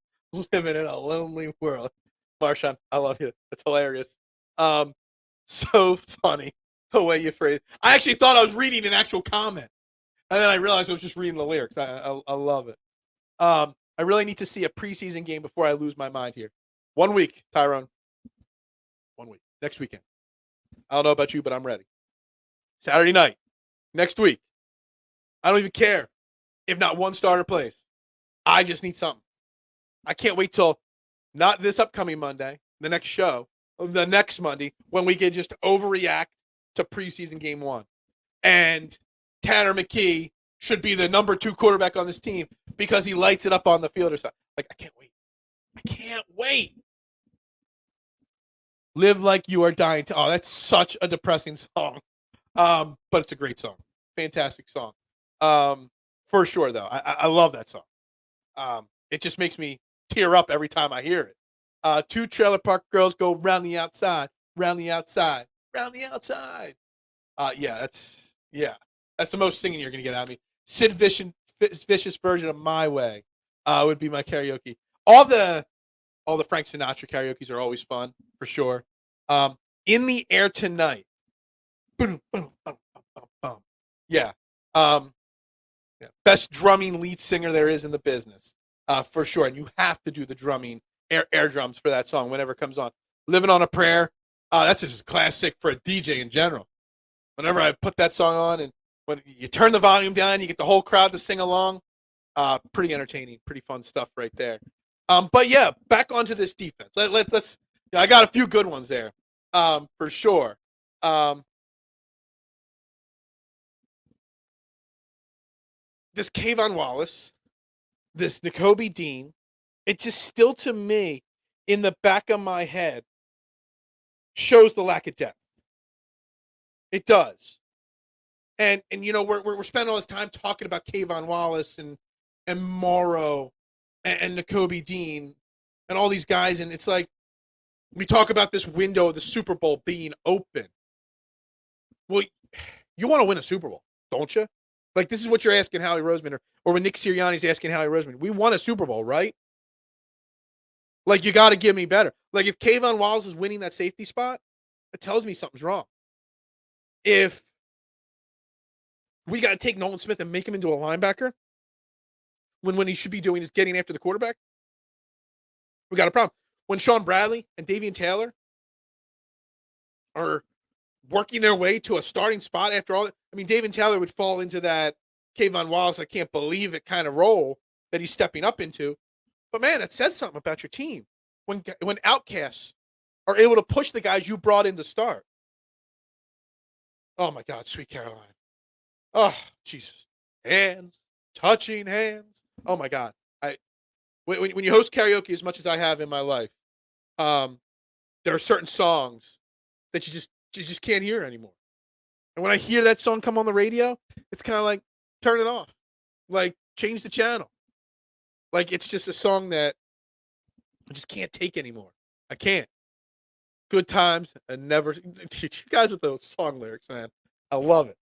living in a lonely world. Marshawn, I love you. That's hilarious. So funny the way you phrase it. I actually thought I was reading an actual comment. And then I realized I was just reading the lyrics. I love it. I really need to see a preseason game before I lose my mind here. 1 week, Tyrone. 1 week. Next weekend. I don't know about you, but I'm ready. Saturday night. Next week. I don't even care if not one starter plays. I just need something. I can't wait till not this upcoming Monday, the next show, the next Monday, when we can just overreact to preseason game 1. And Tanner McKee should be the number 2 quarterback on this team because he lights it up on the field or something. Like, I can't wait. I can't wait. Live Like You Are Dying to. Oh, that's such a depressing song. But it's a great song. Fantastic song. For sure, though. I love that song. It just makes me tear up every time I hear it. 2 trailer park girls go round the outside, round the outside, round the outside. That's the most singing you're gonna get out of me. Sid Vicious version of My Way would be my karaoke. All the Frank Sinatra karaoke's are always fun for sure. In the Air Tonight. Boom, boom, boom, boom, boom, boom. Yeah. Best drumming lead singer there is in the business, for sure. And you have to do the drumming, air drums for that song whenever it comes on. Living on a Prayer. That's just classic for a DJ in general. Whenever I put that song on and when you turn the volume down, you get the whole crowd to sing along. Pretty entertaining, pretty fun stuff right there. But yeah, back onto this defense. Let's. I got a few good ones there, for sure. This Kayvon Wallace, this Nakobe Dean, it just still to me, in the back of my head, shows the lack of depth. It does. And we're spending all this time talking about Kayvon Wallace and Morrow and Nakobe Dean and all these guys, and it's like we talk about this window of the Super Bowl being open. Well, you want to win a Super Bowl, don't you? Like, this is what you're asking Howie Roseman, or when Nick Sirianni's asking Howie Roseman. We won a Super Bowl, right? Like, you got to give me better. Like, if Kayvon Wallace is winning that safety spot, it tells me something's wrong. If we got to take Nolan Smith and make him into a linebacker, when he should be doing is getting after the quarterback, we got a problem. When Sean Bradley and Davian Taylor are working their way to a starting spot after all, I mean, Davian Taylor would fall into that Kayvon Wallace, I can't believe it kind of role that he's stepping up into. But man, that says something about your team. When outcasts are able to push the guys you brought in to start. Oh my God, Sweet Caroline. Oh, Jesus. Hands, touching hands. Oh my God. When you host karaoke as much as I have in my life, there are certain songs that you just can't hear anymore. And when I hear that song come on the radio, it's kind of like, turn it off. Like, change the channel. Like, it's just a song that I just can't take anymore. I can't. Good times and never. You guys with those song lyrics, man. I love it.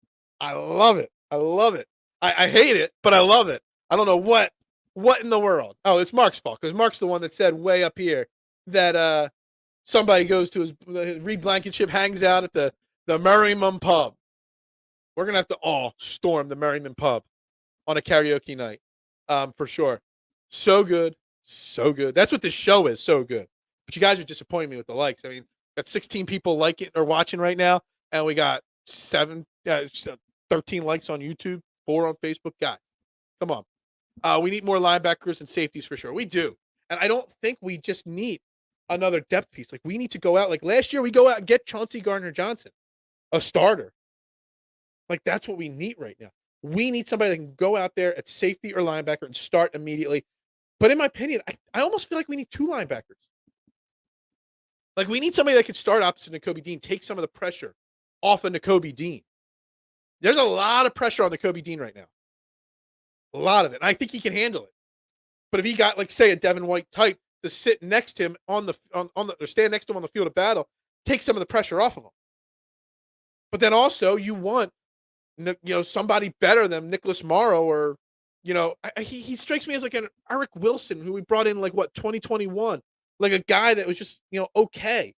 I love it. I love it. I hate it, but I love it. I don't know what in the world. Oh, it's Mark's fault, because Mark's the one that said way up here that somebody goes to his Reed Blankenship, hangs out at the Merriman Pub. We're gonna have to all storm the Merriman Pub on a karaoke night, for sure. So good, so good. That's what this show is. So good. But you guys are disappointing me with the likes. I mean, got 16 people like it or watching right now, and we got 13 likes on YouTube, 4 on Facebook. Guys, come on. We need more linebackers and safeties for sure. We do. And I don't think we just need another depth piece. Like, we need to go out. Like, last year, we go out and get Chauncey Gardner-Johnson, a starter. Like, that's what we need right now. We need somebody that can go out there at safety or linebacker and start immediately. But in my opinion, I almost feel like we need 2 linebackers. Like, we need somebody that can start opposite Nakobe Dean, take some of the pressure off of Nakobe Dean. There's a lot of pressure on Nakobe Dean right now. A lot of it. And I think he can handle it. But if he got, like, say, a Devin White type to sit next to him or stand next to him on the field of battle, take some of the pressure off of him. But then also you want, somebody better than Nicholas Morrow, or, he strikes me as like an Eric Wilson, who we brought in 2021, like a guy that was just, okay.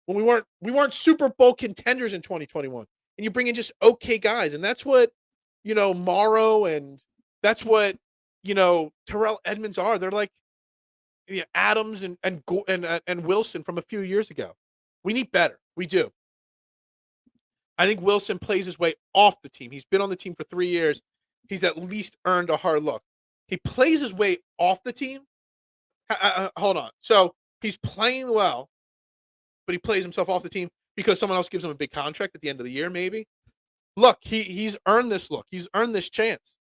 When we weren't Super Bowl contenders in 2021, and you bring in just okay guys, and that's what Morrow, and that's what Terrell Edmunds are. They're like Adams and Wilson from a few years ago. We need better. We do. I think Wilson plays his way off the team. He's been on the team for 3 years. He's at least earned a hard look. He plays his way off the team. Hold on. So he's playing well, but he plays himself off the team because someone else gives him a big contract at the end of the year, maybe. Look, he's earned this look. He's earned this chance.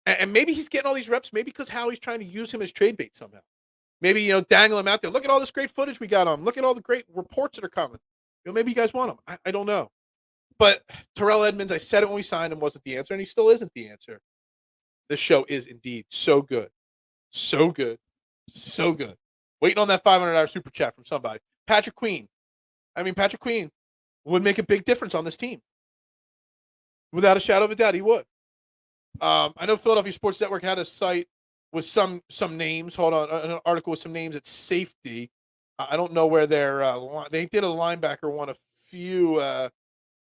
And maybe he's getting all these reps, maybe because Howie's trying to use him as trade bait somehow. Maybe, dangle him out there. Look at all this great footage we got on him. Look at all the great reports that are coming. Maybe you guys want him. I don't know. But Terrell Edmunds, I said it when we signed him, wasn't the answer, and he still isn't the answer. This show is indeed so good. So good. So good. Waiting on that $500 super chat from somebody. Patrick Queen would make a big difference on this team. Without a shadow of a doubt, he would. I know Philadelphia Sports Network had a site with some names. Hold on, an article with some names at safety. I don't know where they did a linebacker one a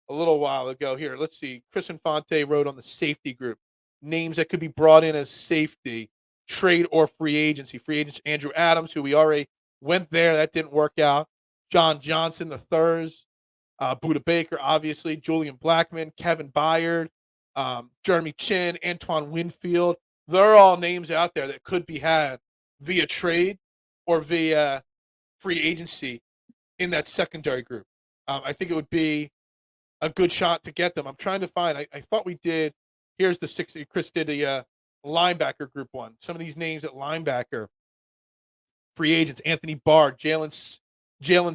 little while ago. Here, let's see. Chris Infante wrote on the safety group names that could be brought in as safety, trade or free agency. Free agents Andrew Adams, who we already went there. That didn't work out. John Johnson, the Thurs. Buda Baker, obviously. Julian Blackman, Kevin Byard, Jeremy Chin, Antoine Winfield. They're all names out there that could be had via trade or via free agency in that secondary group. I think it would be a good shot to get them. I'm trying to find. I thought we did. Here's the 60. Chris did the linebacker group one. Some of these names at linebacker. Free agents: Anthony Barr, Jalen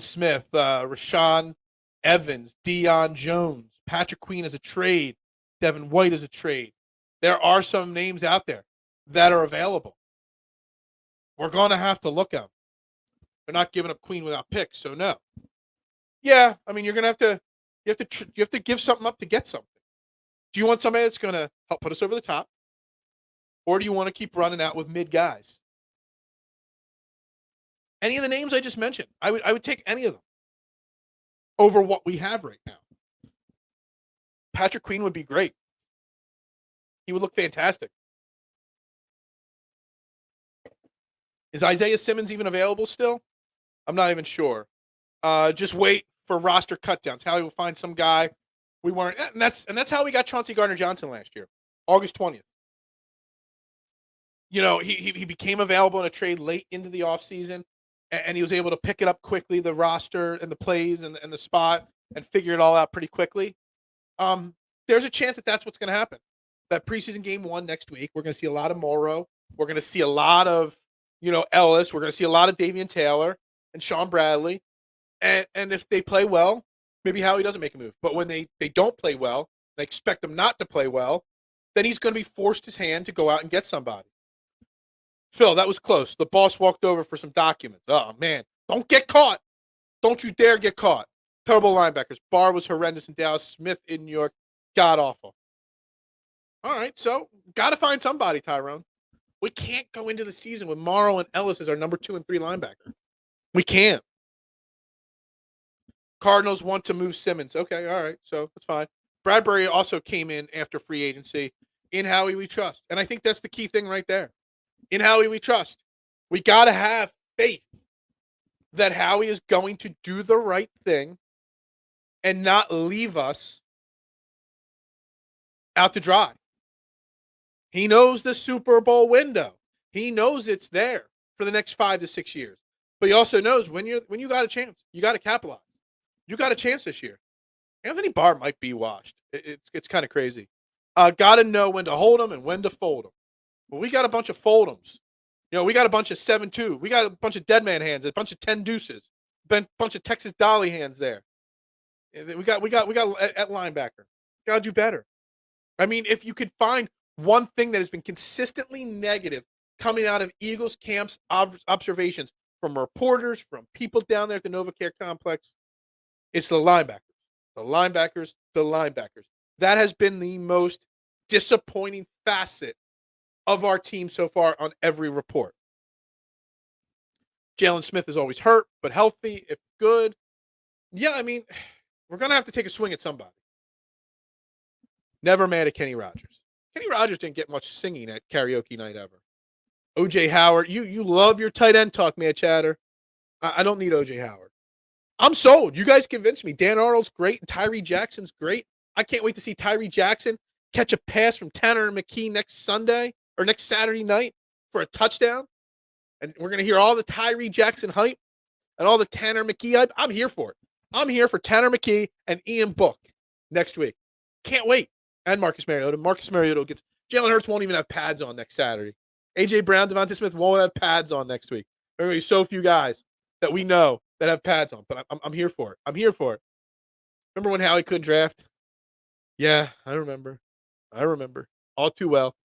Smith, Rashawn Evans, Deion Jones, Patrick Queen as a trade, Devin White as a trade. There are some names out there that are available. We're going to have to look at them. They're not giving up Queen without picks, so no. Yeah, I mean, you're going to you have to give something up to get something. Do you want somebody that's going to help put us over the top? Or do you want to keep running out with mid guys? Any of the names I just mentioned, I would take any of them over what we have right now. Patrick Queen would be great. He would look fantastic. Is Isaiah Simmons even available still? I'm not even sure. Just wait for roster cutdowns. Howie will find some guy we weren't, and that's how we got Chauncey Gardner-Johnson last year, August 20th. He became available in a trade late into the offseason, and he was able to pick it up quickly, the roster and the plays and the spot, and figure it all out pretty quickly. There's a chance that that's what's going to happen. That preseason game 1 next week, we're going to see a lot of Morrow. We're going to see a lot of, Ellis. We're going to see a lot of Davian Taylor and Sean Bradley. And if they play well, maybe Howie doesn't make a move. But when they don't play well, they expect them not to play well, then he's going to be forced his hand to go out and get somebody. Phil, that was close. The boss walked over for some documents. Oh, man. Don't get caught. Don't you dare get caught. Terrible linebackers. Barr was horrendous in Dallas. Smith in New York. God-awful. All right, so got to find somebody, Tyrone. We can't go into the season with Morrow and Ellis as our number 2 and 3 linebacker. We can't. Cardinals want to move Simmons. Okay, all right, so that's fine. Bradbury also came in after free agency. In Howie we trust. And I think that's the key thing right there. In Howie we trust. We got to have faith that Howie is going to do the right thing and not leave us out to dry. He knows the Super Bowl window. He knows it's there for the next 5 to 6 years. But he also knows when you got a chance, you got to capitalize. You got a chance this year. Anthony Barr might be washed. It's kind of crazy. Got to know when to hold him and when to fold him. But we got a bunch of fold'ems. We got a bunch of 7-2. We got a bunch of dead man hands, a bunch of 10 deuces, a bunch of Texas Dolly hands there. We got at linebacker. Got to do better. I mean, if you could find one thing that has been consistently negative coming out of Eagles camp's observations from reporters, from people down there at the NovaCare complex, it's the linebackers. The linebackers. That has been the most disappointing facet of our team so far on every report. Jalen Smith is always hurt, but healthy, if good. Yeah, I mean, we're going to have to take a swing at somebody. Never mad at Kenny Rogers. Kenny Rogers didn't get much singing at karaoke night ever. OJ Howard, you love your tight end talk, man, chatter. I don't need OJ Howard. I'm sold. You guys convinced me. Dan Arnold's great. Tyree Jackson's great. I can't wait to see Tyree Jackson catch a pass from Tanner McKee next Sunday or next Saturday night for a touchdown. And we're going to hear all the Tyree Jackson hype and all the Tanner McKee hype. I'm here for it. I'm here for Tanner McKee and Ian Book next week. Can't wait. And Marcus Mariota. Marcus Mariota gets Jalen Hurts won't even have pads on next Saturday. A.J. Brown, Devontae Smith won't have pads on next week. There are going to be so few guys that we know that have pads on, but I'm here for it. I'm here for it. Remember when Howie couldn't draft? Yeah, I remember. All too well.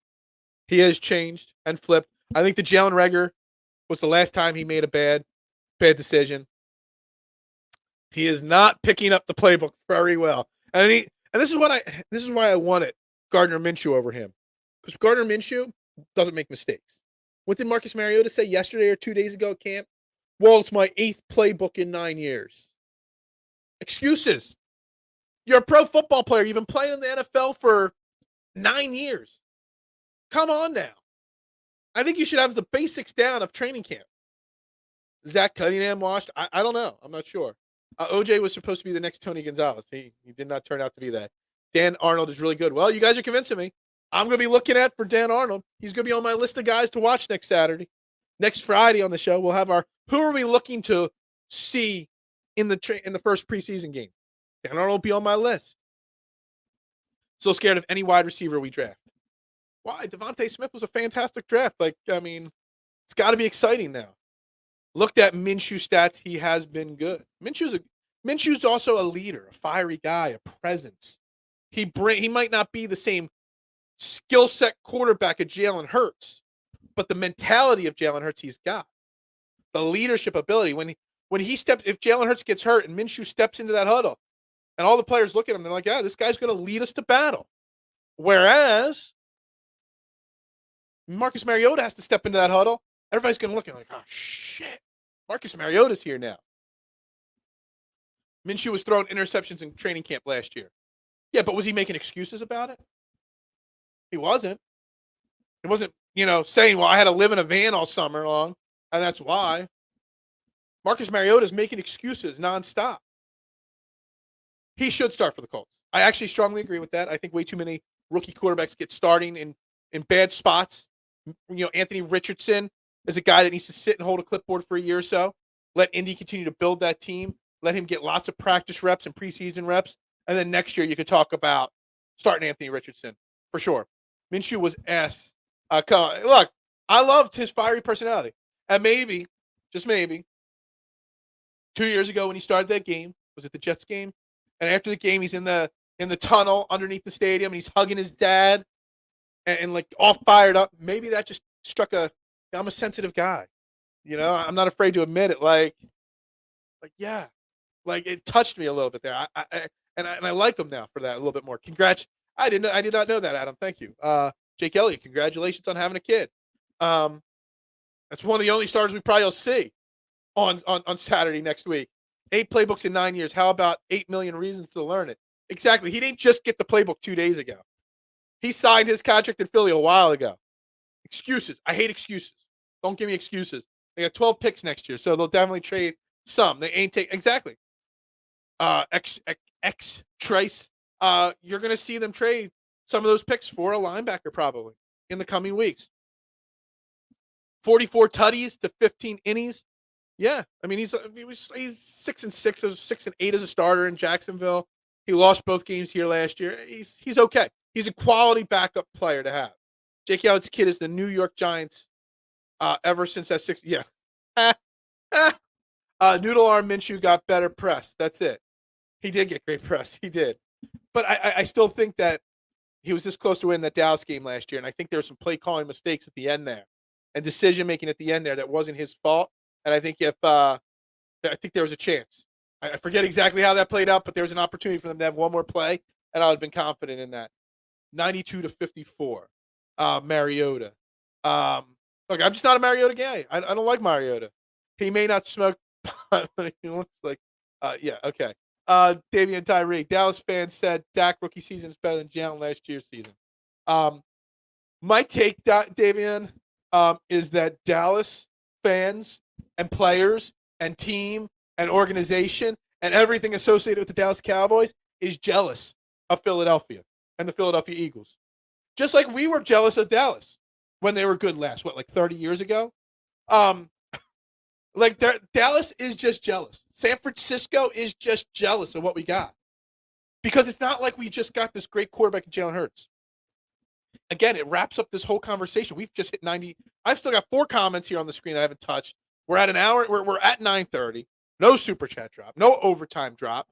He has changed and flipped. I think the Jalen Reagor was the last time he made a bad decision. He is not picking up the playbook very well. And this is why I wanted Gardner Minshew over him. Because Gardner Minshew doesn't make mistakes. What did Marcus Mariota say yesterday or 2 days ago at camp? Well, it's my 8th playbook in 9 years. Excuses. You're a pro football player. You've been playing in the NFL for 9 years. Come on now. I think you should have the basics down of training camp. Zach Cunningham washed? I don't know. I'm not sure. OJ was supposed to be the next Tony Gonzalez. He did not turn out to be that. Dan Arnold is really good. Well, you guys are convincing me. I'm going to be looking at for Dan Arnold. He's going to be on my list of guys to watch next Saturday. Next Friday on the show, we'll have our who are we looking to see in the first preseason game. Dan Arnold will be on my list. Still scared of any wide receiver we draft. Why? Devontae Smith was a fantastic draft. It's got to be exciting now. Looked at Minshew stats. He has been good. Minshew's also a leader, a fiery guy, a presence. He might not be the same skill set quarterback as Jalen Hurts, but the mentality of Jalen Hurts he's got. The leadership ability. If Jalen Hurts gets hurt and Minshew steps into that huddle, and all the players look at him, they're like, yeah, this guy's going to lead us to battle. Whereas Marcus Mariota has to step into that huddle. Everybody's going to look at him like, oh, shit. Marcus Mariota's here now. Minshew was throwing interceptions in training camp last year. Yeah, but was he making excuses about it? He wasn't. He wasn't, saying, well, I had to live in a van all summer long, and that's why. Marcus Mariota's making excuses nonstop. He should start for the Colts. I actually strongly agree with that. I think way too many rookie quarterbacks get starting in bad spots. Anthony Richardson is a guy that needs to sit and hold a clipboard for a year or so. Let Indy continue to build that team. Let him get lots of practice reps and preseason reps. And then next year you could talk about starting Anthony Richardson for sure. Minshew was ass. Look, I loved his fiery personality. And maybe, just maybe, 2 years ago when he started that game, was it the Jets game? And after the game, he's in the tunnel underneath the stadium, and he's hugging his dad and all fired up. Maybe that just struck I'm a sensitive guy. I'm not afraid to admit it. It touched me a little bit there. I like him now for that a little bit more. Congrats. I did not know that, Adam. Thank you. Jake Elliott, congratulations on having a kid. That's one of the only stars we probably will see on Saturday next week. 8 playbooks in 9 years. How about 8 million reasons to learn it? Exactly. He didn't just get the playbook 2 days ago. He signed his contract in Philly a while ago. Excuses. I hate excuses. Don't give me excuses. They got 12 picks next year, so they'll definitely trade some. They ain't take exactly. Trace. You're gonna see them trade some of those picks for a linebacker probably in the coming weeks. 44 tutties to 15 innies. Yeah, I mean he's 6-6 or 6-8 as a starter in Jacksonville. He lost both games here last year. He's okay. He's a quality backup player to have. Jake Elliott's kid is the New York Giants ever since that 6. Yeah. Noodle Arm Minshew got better press. That's it. He did get great press. He did. But I still think that he was this close to winning that Dallas game last year, and I think there were some play calling mistakes at the end there and decision making at the end there that wasn't his fault. And I think I think there was a chance. I forget exactly how that played out, but there was an opportunity for them to have one more play, and I would have been confident in that. 92-54. Mariota. Look, I'm just not a Mariota guy. I don't like Mariota. He may not smoke pot, but he looks like, yeah, okay. Damian Tyree. Dallas fans said Dak rookie season is better than Jalen last year's season. My take, Damian, is that Dallas fans and players and team and organization and everything associated with the Dallas Cowboys is jealous of Philadelphia and the Philadelphia Eagles. Just like we were jealous of Dallas when they were good last, like 30 years ago? Dallas is just jealous. San Francisco is just jealous of what we got. Because it's not like we just got this great quarterback in Jalen Hurts. Again, it wraps up this whole conversation. We've just hit 90. I've still got 4 comments here on the screen that I haven't touched. We're at an hour. We're at 9:30. No super chat drop. No overtime drop.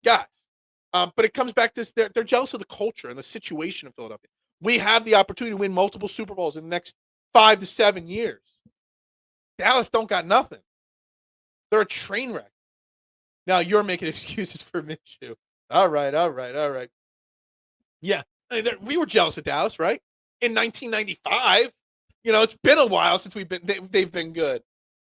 Guys, but it comes back to this. They're jealous of the culture and the situation of Philadelphia. We have the opportunity to win multiple Super Bowls in the next 5 to 7 years. Dallas don't got nothing. They're a train wreck. Now you're making excuses for Minshew. All right. Yeah, we were jealous of Dallas, right? In 1995. It's been a while since they've been good.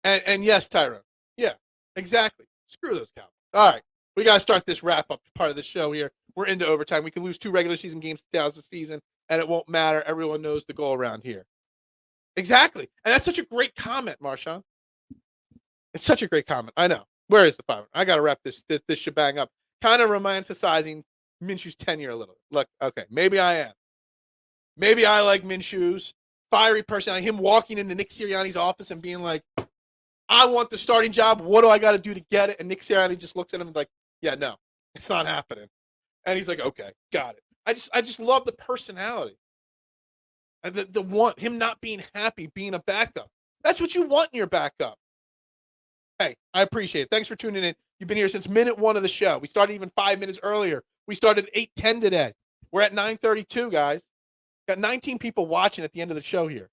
And yes, Tyrone. Yeah, exactly. Screw those Cowboys. All right, we got to start this wrap-up part of the show here. We're into overtime. We can lose 2 regular season games to Dallas this season, and it won't matter. Everyone knows the goal around here. Exactly. And that's such a great comment, Marshawn. It's such a great comment. I know. Where is the 5? I got to wrap this shebang up. Kind of romanticizing Minshew's tenure a little. Look, okay, maybe I am. Maybe I like Minshew's fiery personality, him walking into Nick Sirianni's office and being like, I want the starting job. What do I got to do to get it? And Nick Sirianni just looks at him like, yeah, no, it's not happening. And he's like, okay, got it. I just love the personality. And the want, him not being happy, being a backup. That's what you want in your backup. Hey, I appreciate it. Thanks for tuning in. You've been here since minute 1 of the show. We started even 5 minutes earlier. We started at 8:10 today. We're at 9:32, guys. Got 19 people watching at the end of the show here.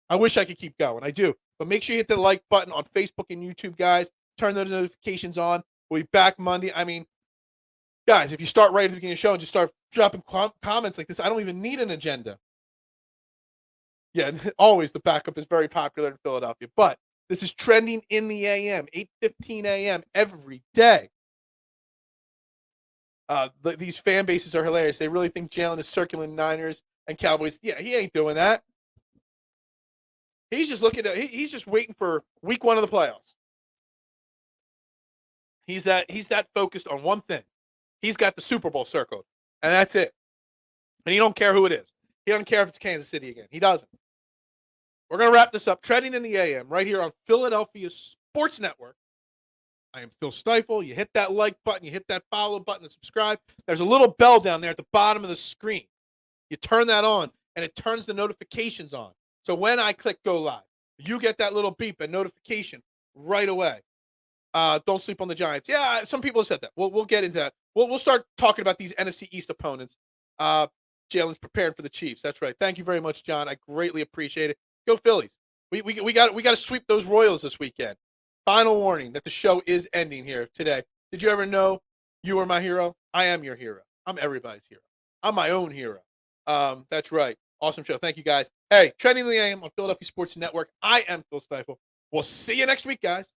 I wish I could keep going. I do. But make sure you hit the like button on Facebook and YouTube, guys. Turn those notifications on. We'll be back Monday. I mean, guys, if you start right at the beginning of the show and just start dropping comments like this, I don't even need an agenda. Yeah, always the backup is very popular in Philadelphia. But this is trending in the AM, 8:15 a.m. every day. These fan bases are hilarious. They really think Jalen is circling Niners and Cowboys. Yeah, he ain't doing that. He's just he's just waiting for week 1 of the playoffs. He's that focused on one thing. He's got the Super Bowl circled, and that's it. And he don't care who it is. He doesn't care if it's Kansas City again. He doesn't. We're going to wrap this up. Trending in the AM right here on Philadelphia Sports Network. I am Phil Stiefel. You hit that like button. You hit that follow button and subscribe. There's a little bell down there at the bottom of the screen. You turn that on, and it turns the notifications on. So when I click go live, you get that little beep and notification right away. Don't sleep on the Giants. Yeah, some people have said that. We'll get into that. We'll start talking about these NFC East opponents. Jalen's preparing for the Chiefs. That's right. Thank you very much, John. I greatly appreciate it. Go Phillies. We got to sweep those Royals this weekend. Final warning that the show is ending here today. Did you ever know you were my hero? I am your hero. I'm everybody's hero. I'm my own hero. That's right. Awesome show. Thank you, guys. Hey, Trending the AM on Philadelphia Sports Network. I am Phil Stiefel. We'll see you next week, guys.